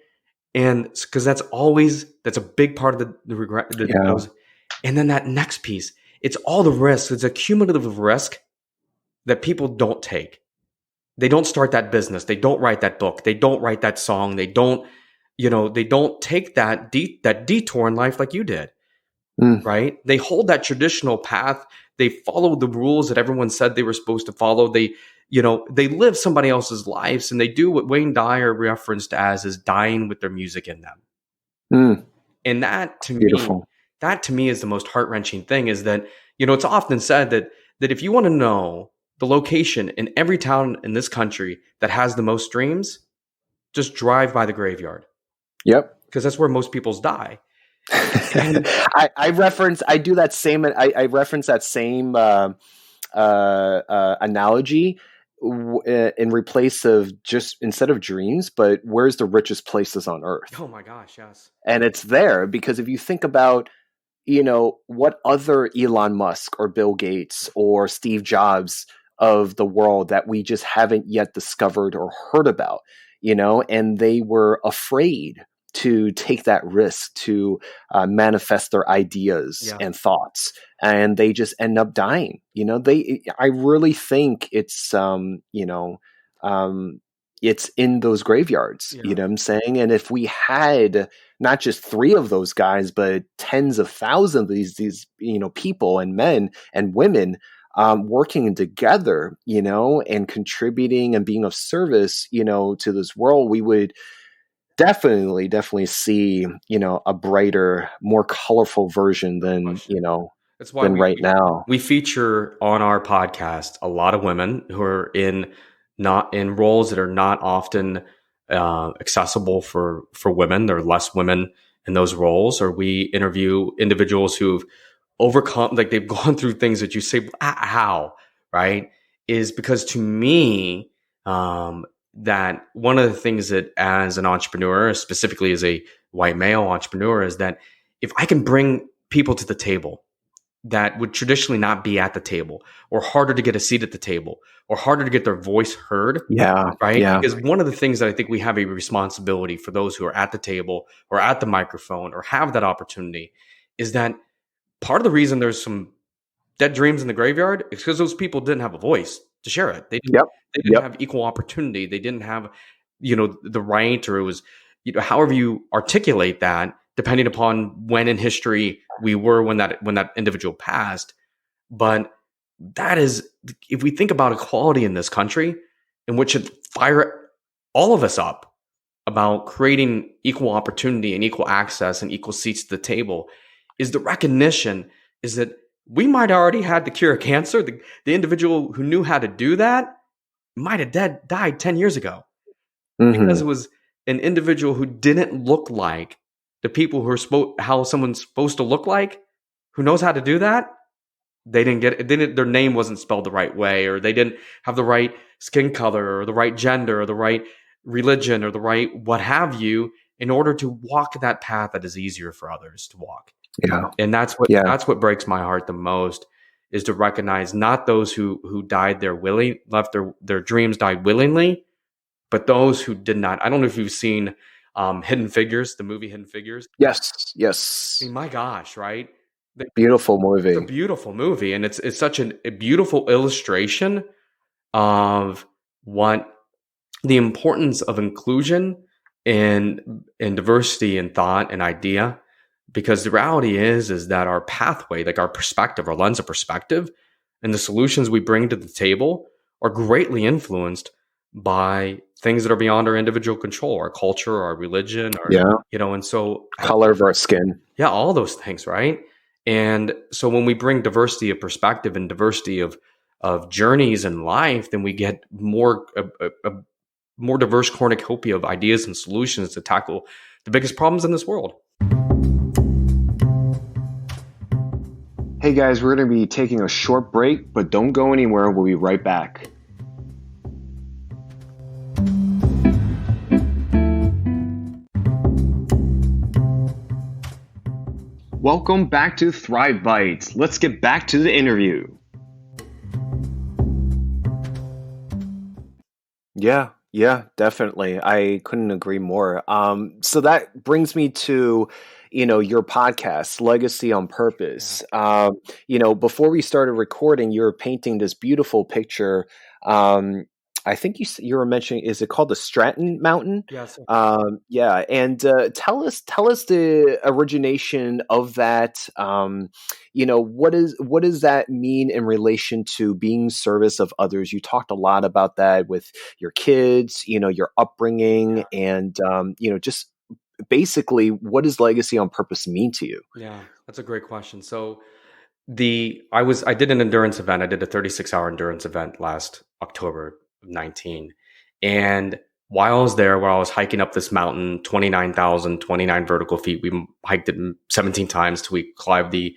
And because that's a big part of the regret Yeah. those. And then that next piece, it's all the risks. It's a cumulative risk that people don't take. They don't start that business. They don't write that book. They don't write that song. They don't take that detour in life like you did, Mm. right? They hold that traditional path. They follow the rules that everyone said they were supposed to follow. They live somebody else's lives and they do what Wayne Dyer referenced as is dying with their music in them. Mm. And Beautiful. that to me is the most heart wrenching thing is that, it's often said that if you want to know the location in every town in this country that has the most dreams, just drive by the graveyard Yep. because that's where most people's die. And I do that same. I reference that same analogy in replace of just instead of dreams, but where's the richest places on earth? oh my gosh, yes. And it's there because if you think about, what other Elon Musk or Bill Gates or Steve Jobs of the world that we just haven't yet discovered or heard about, and they were afraid to take that risk to manifest their ideas Yeah. and thoughts, and they just end up dying. I really think it's in those graveyards. You Yeah. know what I'm saying? And if we had not just three of those guys, but tens of thousands of these people and men and women working together, and contributing and being of service, to this world, we would definitely see, a brighter, more colorful version than, Question. That's why than right now. we feature on our podcast a lot of women who are in not in roles that are not often accessible for women. There are less women in those roles, or we interview individuals who've overcome, like they've gone through things that you say, how, right? Is because to me, that one of the things that as an entrepreneur, specifically as a white male entrepreneur, is that if I can bring people to the table that would traditionally not be at the table, or harder to get a seat at the table, or harder to get their voice heard, Yeah. right? Yeah. Because one of the things that I think we have a responsibility for those who are at the table or at the microphone or have that opportunity is that part of the reason there's some dead dreams in the graveyard is because those people didn't have a voice to share it. Yep. They didn't Yep. have equal opportunity. They didn't have, the right, or it was, however you articulate that, depending upon when in history we were when that individual passed. But that is, if we think about equality in this country, in which it fire all of us up about creating equal opportunity and equal access and equal seats to the table, is the recognition is that we might already had the cure of cancer. The individual who knew how to do that might have died 10 years ago because Mm-hmm. it was an individual who didn't look like the people who are how someone's supposed to look like, who knows how to do that. They didn't get it. Their name wasn't spelled the right way, or they didn't have the right skin color or the right gender or the right religion or the right what have you in order to walk that path that is easier for others to walk. Yeah. And Yeah. that's what breaks my heart the most, is to recognize not those who died left their dreams died willingly, but those who did not. I don't know if you've seen Hidden Figures, the movie Hidden Figures. Yes. I Yes. mean, my gosh, right? Beautiful It's a movie. beautiful movie, and it's such a beautiful illustration of what the importance of inclusion and diversity in thought and idea. Because the reality is that our pathway, like our perspective, our lens of perspective, and the solutions we bring to the table are greatly influenced by things that are beyond our individual control, our culture, our religion, our, Yeah. and so Color of our skin. yeah, all those things, right? And so when we bring diversity of perspective and diversity of journeys in life, then we get a more diverse cornucopia of ideas and solutions to tackle the biggest problems in this world. Hey guys, we're going to be taking a short break, but don't go anywhere. We'll be right back. Welcome back to Thrive Bites. Let's get back to the interview. Yeah, definitely. I couldn't agree more. So that brings me to, your podcast, Legacy on Purpose. Before we started recording, you were painting this beautiful picture. I think you were mentioning, is it called the Stratton Mountain? Yeah. So Yeah, and tell us the origination of that. What does that mean in relation to being service of others? You talked a lot about that with your kids, your upbringing, and just basically, what does legacy on purpose mean to you? yeah, that's a great question. So I did an endurance event. I did a 36-hour endurance event last October of 19. And while I was there, while I was hiking up this mountain, 29,029 vertical feet, we hiked it 17 times till we climbed the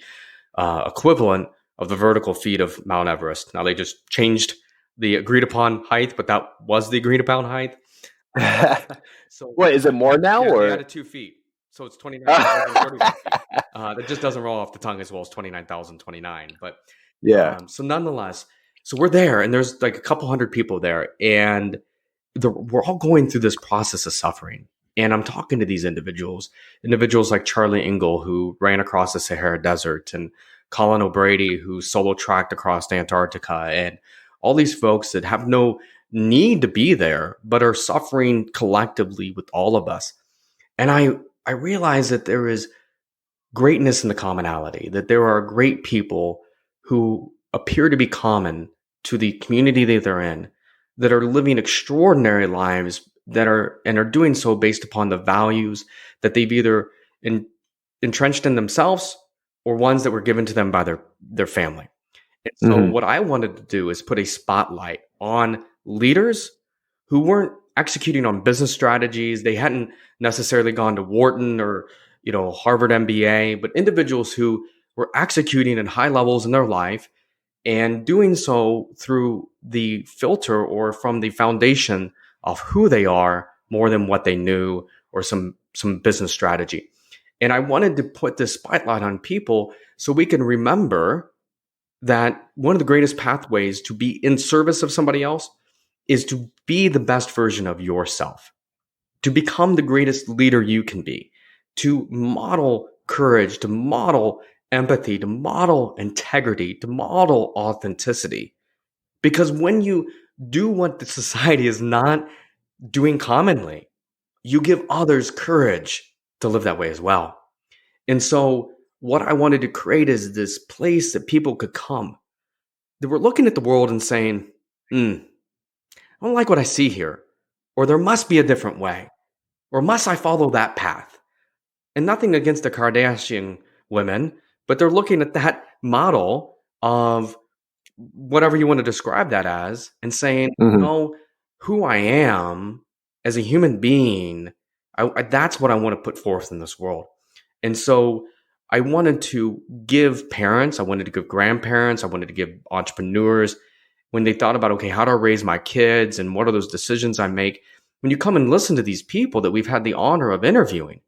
equivalent of the vertical feet of Mount Everest. Now they just changed the agreed upon height, but that was the agreed upon height. So What, is it more now, yeah, they or? added 2 feet. So it's 29,031 feet. That just doesn't roll off the tongue as well as 29,029. But Yeah. so nonetheless, so we're there and there's like a couple hundred people there and we're all going through this process of suffering. And I'm talking to these individuals like Charlie Ingle, who ran across the Sahara Desert, and Colin O'Brady, who solo tracked across Antarctica, and all these folks that have no need to be there, but are suffering collectively with all of us. And I realize that there is greatness in the commonality, that there are great people who appear to be common to the community that they're in, that are living extraordinary lives that are doing so based upon the values that they've either entrenched in themselves or ones that were given to them by their family. And so Mhm. what I wanted to do is put a spotlight on leaders who weren't executing on business strategies. They hadn't necessarily gone to Wharton or, Harvard MBA, but individuals who were executing at high levels in their life and doing so through the filter or from the foundation of who they are more than what they knew or some business strategy. And I wanted to put this spotlight on people so we can remember that one of the greatest pathways to be in service of somebody else is to be the best version of yourself, to become the greatest leader you can be, to model courage, to model empathy, to model integrity, to model authenticity. Because when you do what the society is not doing commonly, you give others courage to live that way as well. And so, what I wanted to create is this place that people could come, that were looking at the world and saying, I don't like what I see here, or there must be a different way, or must I follow that path? And nothing against the Kardashian women, but they're looking at that model of whatever you want to describe that as and saying, Mhm. no, who I am as a human being, that's what I want to put forth in this world. And so I wanted to give parents, I wanted to give grandparents, I wanted to give entrepreneurs, when they thought about, okay, how do I raise my kids and what are those decisions I make? When you come and listen to these people that we've had the honor of interviewing,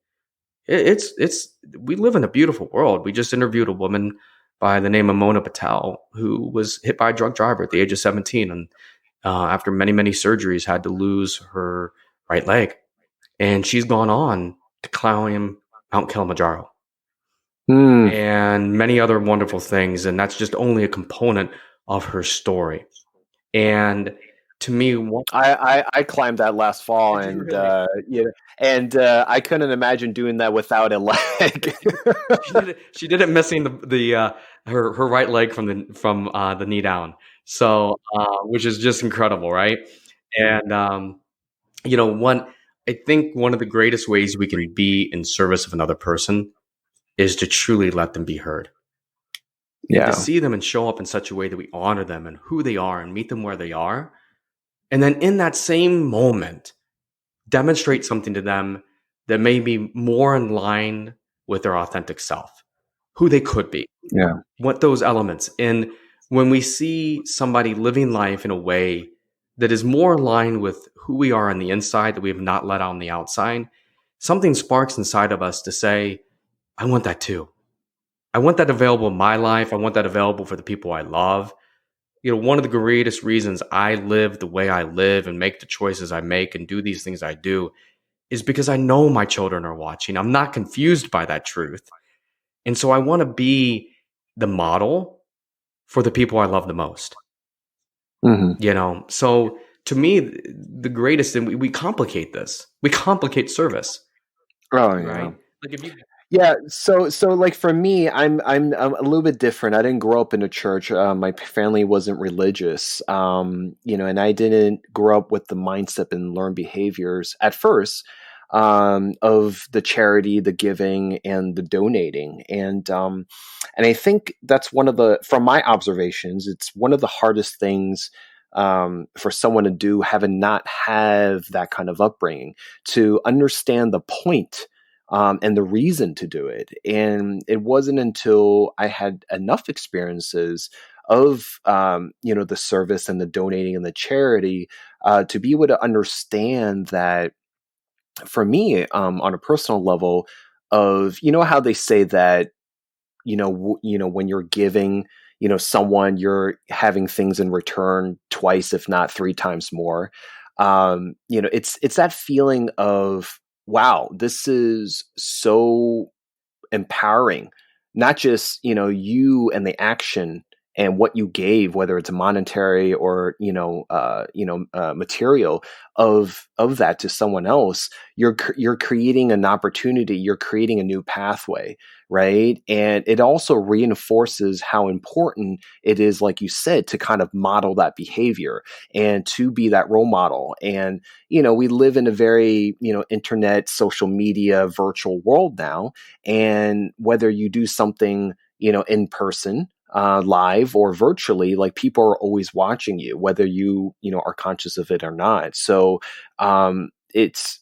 we live in a beautiful world. We just interviewed a woman by the name of Mona Patel who was hit by a drunk driver at the age of 17 and after many, many surgeries had to lose her right leg. And she's gone on to climb Mount Kilimanjaro Mm. and many other wonderful things. And that's just only a component of her story. And to me, what I climbed that last fall, did you and really? I couldn't imagine doing that without a leg. She did it missing her right leg from the knee down. So which is just incredible, right? And one I think one of the greatest ways we can be in service of another person is to truly let them be heard and to Yeah. see them and show up in such a way that we honor them and who they are and meet them where they are. And then in that same moment, demonstrate something to them that may be more in line with their authentic self, who they could be, Yeah. what those elements. And when we see somebody living life in a way that is more in line with who we are on the inside that we have not let out on the outside, something sparks inside of us to say, I want that too. I want that available in my life. I want that available for the people I love. One of the greatest reasons I live the way I live and make the choices I make and do these things I do is because I know my children are watching. I'm not confused by that truth. And so I want to be the model for the people I love the most. Mhm. So to me, the greatest thing, we complicate this. We complicate service, Oh, yeah. right? Like if you, Yeah, so like for me, I'm a little bit different. I didn't grow up in a church. My family wasn't religious, and I didn't grow up with the mindset and learn behaviors at first. of the charity, the giving, and the donating. And I think that's from my observations, it's one of the hardest things for someone to do, having not have that kind of upbringing, to understand the point and the reason to do it. And it wasn't until I had enough experiences of the service and the donating and the charity to be able to understand that, for me, on a personal level, of, how they say that, when you're giving, someone, you're having things in return twice, if not three times more. It's that feeling of, wow, this is so empowering, not just, you and the action and what you gave, whether it's monetary or material of that to someone else. You're creating an opportunity, you're creating a new pathway, right? And it also reinforces how important it is, like you said, to kind of model that behavior and to be that role model. And we live in a very internet, social media, virtual world now, and whether you do something, in person, live or virtually, like, people are always watching you, whether you are conscious of it or not. So it's,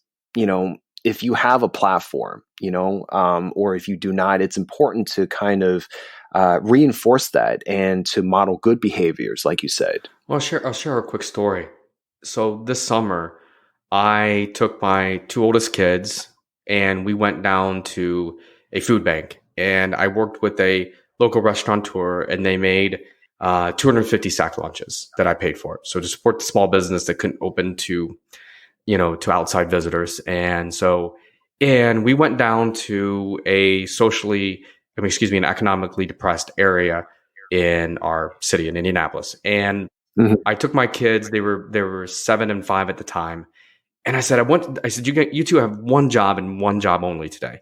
if you have a platform, or if you do not, it's important to kind of reinforce that and to model good behaviors, like you said. Well, I'll share a quick story. So this summer, I took my two oldest kids and we went down to a food bank, and I worked with a local restaurateur, and they made 250 sack lunches that I paid for. So to support the small business that couldn't open to outside visitors. And we went down to an economically depressed area in our city in Indianapolis. And Mhm. I took my kids, they were 7 and 5 at the time. And I said, you two have one job and one job only today.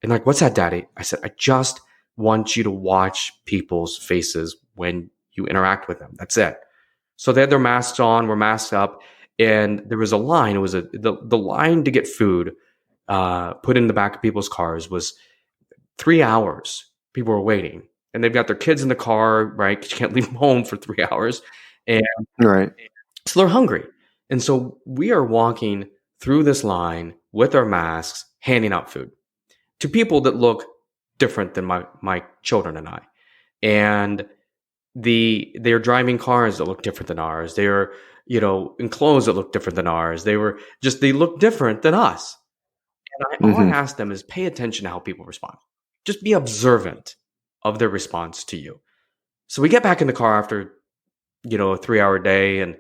And like, what's that, Daddy? I said, I just want you to watch people's faces when you interact with them. That's it. So they had their masks on, were masked up, and there was a line. It was the line to get food put in the back of people's cars was 3 hours. People were waiting, and they've got their kids in the car, right? 'Cause you can't leave them home for 3 hours, and Right. so they're hungry. And so we are walking through this line with our masks, handing out food to people that look different than my children and I. And they're driving cars that look different than ours. They're, in clothes that look different than ours. They look different than us. And all I Hmm. ask them is pay attention to how people respond. Just be observant of their response to you. So we get back in the car after, a 3 hour day,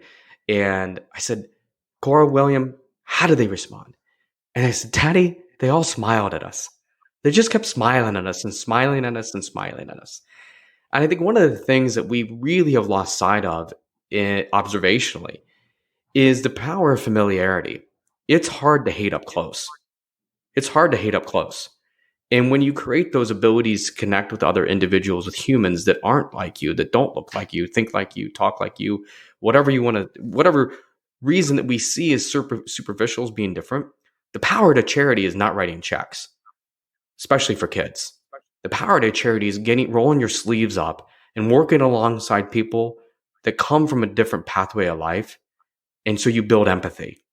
and I said, Cora, William, how do they respond? And I said, Daddy, they all smiled at us. They just kept smiling at us and smiling at us and smiling at us. And I think one of the things that we really have lost sight of observationally is the power of familiarity. It's hard to hate up close. It's hard to hate up close. And when you create those abilities to connect with other individuals, with humans that aren't like you, that don't look like you, think like you, talk like you, whatever reason that we see as superficial as being different, the power to charity is not writing checks, especially for kids. The power to charity is rolling your sleeves up and working alongside people that come from a different pathway of life. And so you build empathy.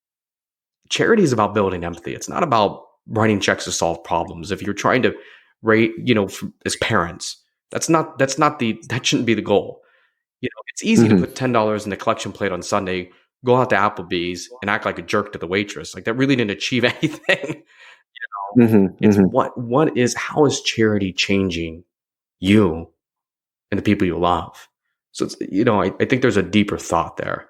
Charity is about building empathy. It's not about writing checks to solve problems. If you're trying to rate, as parents, that shouldn't be the goal. It's easy to Hmm. put $10 in the collection plate on Sunday, go out to Applebee's and act like a jerk to the waitress. Like, that really didn't achieve anything. Hmm. It's Hmm. how is charity changing you and the people you love? So I think there's a deeper thought there.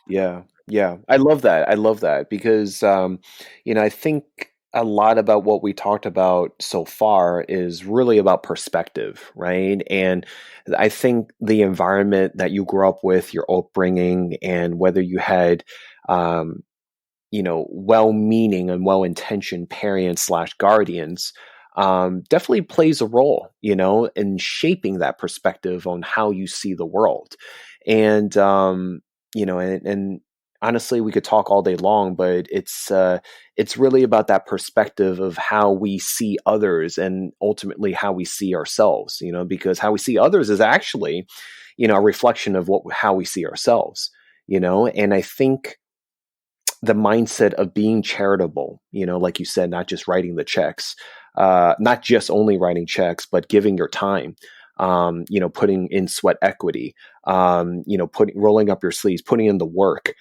Yeah, yeah. I love that. I love that because, I think a lot about what we talked about so far is really about perspective, right? And I think the environment that you grew up with, your upbringing, and whether you had, um, well-meaning and well-intentioned parents slash guardians, definitely plays a role, in shaping that perspective on how you see the world. And, and honestly, we could talk all day long, but it's really about that perspective of how we see others and ultimately how we see ourselves. Because how we see others is actually, a reflection of how we see ourselves. And I think the mindset of being charitable, like you said, not just writing the checks, not just only writing checks, but giving your time, putting in sweat equity, rolling up your sleeves, putting in the work,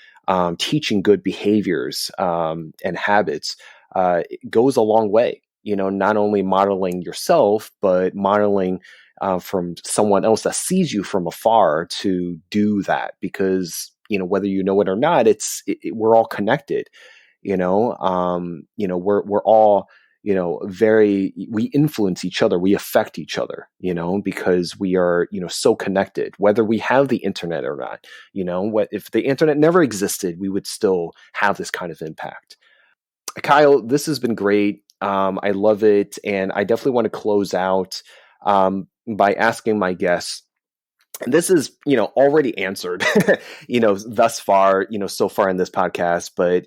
teaching good behaviors and habits it goes a long way. Not only modeling yourself, but modeling from someone else that sees you from afar to do that, because whether you know it or not, we're all connected. We're all very, we influence each other, we affect each other, because we are so connected, whether we have the internet or not. What if the internet never existed, we would still have this kind of impact. Kyle, this has been great. I love it, and I definitely want to close out by asking my guests, and this is already answered thus far, so far in this podcast, but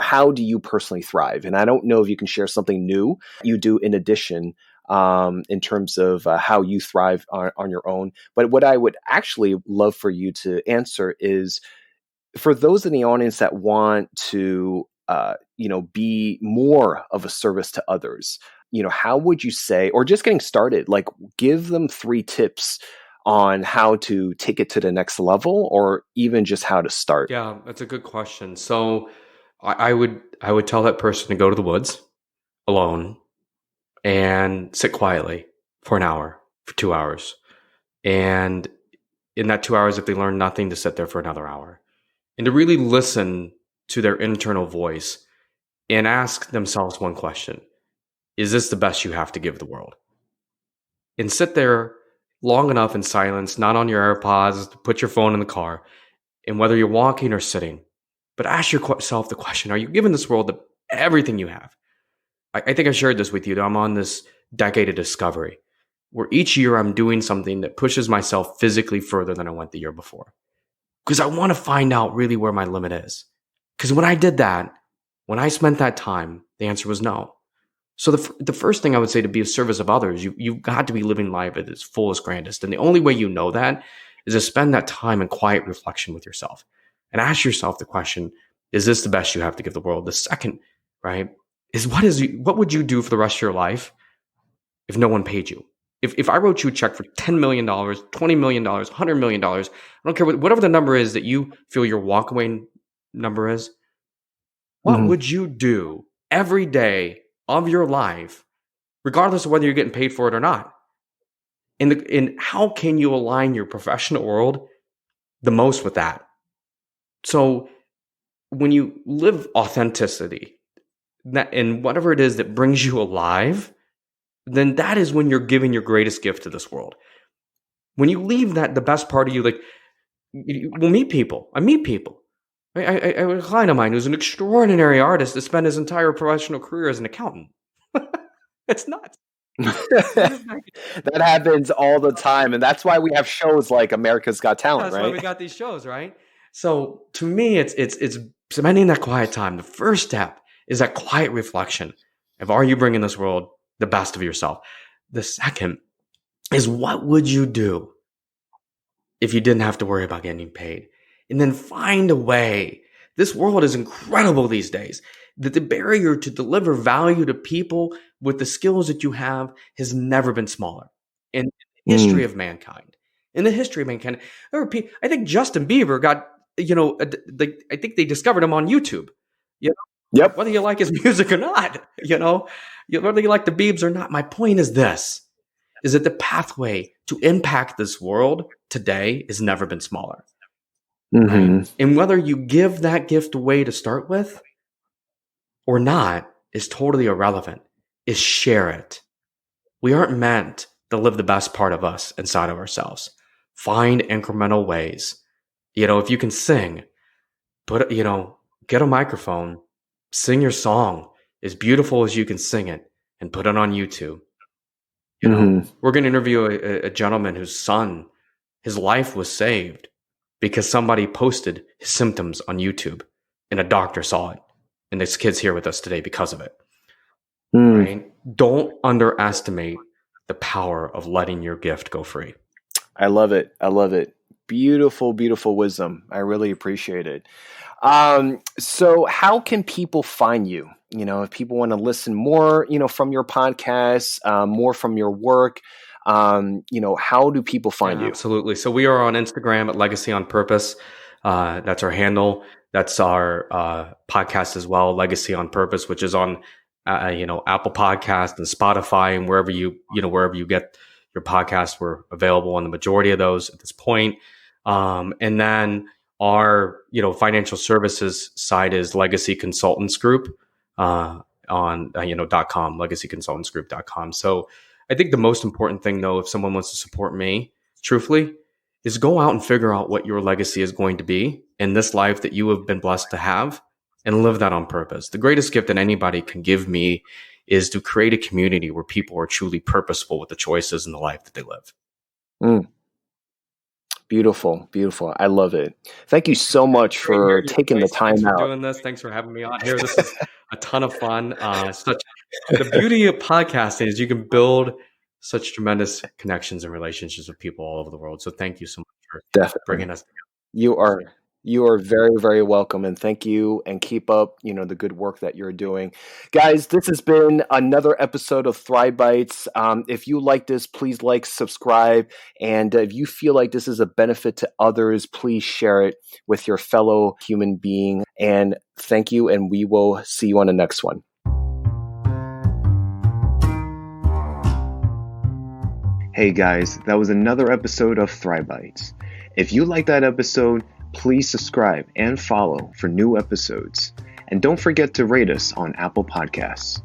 how do you personally thrive? And I don't know if you can share something new you do in addition, in terms of how you thrive on your own. But what I would actually love for you to answer is, for those in the audience that want to be more of a service to others, how would you say, or just getting started, like, give them 3 tips on how to take it to the next level, or even just how to start? Yeah, that's a good question. So I would tell that person to go to the woods alone and sit quietly for an hour, for 2 hours. And in that 2 hours, if they learn nothing, to sit there for another hour and to really listen to their internal voice and ask themselves one question: is this the best you have to give the world? And sit there long enough in silence, not on your AirPods, put your phone in the car, and whether you're walking or sitting, but ask yourself the question: are you giving this world everything you have? I think I shared this with you, that I'm on this decade of discovery where each year I'm doing something that pushes myself physically further than I went the year before. Because I want to find out really where my limit is. Because when I did that, when I spent that time, the answer was no. So the first thing I would say, to be of service of others, you've got to be living life at its fullest, grandest. And the only way you know that is to spend that time in quiet reflection with yourself and ask yourself the question: is this the best you have to give the world? The second, right, is what would you do for the rest of your life if no one paid you? If I wrote you a check for $10 million, $20 million, $100 million, I don't care whatever the number is that you feel your walkaway number is, what Mhm. would you do every day of your life, regardless of whether you're getting paid for it or not? And how can you align your professional world the most with that? So when you live authenticity, and whatever it is that brings you alive, then that is when you're giving your greatest gift to this world. When you leave that, the best part of you, like, you will meet people. I meet people. I have a client of mine who's an extraordinary artist that spent his entire professional career as an accountant. It's nuts. That happens all the time, and that's why we have shows like America's Got Talent, That's why right? we got these shows, right? So to me, it's spending that quiet time. The first step is that quiet reflection of, are you bringing this world the best of yourself? The second is, what would you do if you didn't have to worry about getting paid? And then find a way. This world is incredible these days. That the barrier to deliver value to people with the skills that you have has never been smaller in the history Mm. of mankind. In the history of mankind, there were people. I think Justin Bieber got, I think they discovered him on YouTube. You know, Yep. whether you like his music or not, whether you like the Biebs or not. My point is this: is that the pathway to impact this world today has never been smaller, right? Hmm. And whether you give that gift away to start with or not is totally irrelevant. Is share it. We aren't meant to live the best part of us inside of ourselves. Find incremental ways. If you can sing, get a microphone, sing your song as beautiful as you can sing it, and put it on YouTube. Hmm. We're going to interview a gentleman whose son, his life was saved because somebody posted his symptoms on YouTube and a doctor saw it. And this kid's here with us today because of it. Right? Don't underestimate the power of letting your gift go free. I love it. I love it. Beautiful, beautiful wisdom. I really appreciate it. So how can people find you? If people want to listen more, from your podcast, more from your work, how do people find you? Absolutely. So we are on Instagram at Legacy on Purpose. That's our handle. That's our podcast as well, Legacy on Purpose, which is on Apple Podcast and Spotify and wherever you get your podcasts. We're available on the majority of those at this point. And then our financial services side is Legacy Consultants Group on .com, legacyconsultantsgroup.com. So I think the most important thing, though, if someone wants to support me, truthfully, is go out and figure out what your legacy is going to be in this life that you have been blessed to have, and live that on purpose. The greatest gift that anybody can give me is to create a community where people are truly purposeful with the choices in the life that they live. Beautiful, beautiful. I love it. Thank you so much for taking the time out. Thanks for doing this. Thanks for having me on here. This is a ton of fun. The beauty of podcasting is you can build such tremendous connections and relationships with people all over the world. So thank you so much for bringing us together. You are very, very welcome, and thank you, and keep up, the good work that you're doing. Guys, this has been another episode of Thrive Bites. If you like this, please like, subscribe, and if you feel like this is a benefit to others, please share it with your fellow human being. And thank you, and we will see you on the next one. Hey guys, that was another episode of Thrive Bites. If you like that episode, please subscribe and follow for new episodes. And don't forget to rate us on Apple Podcasts.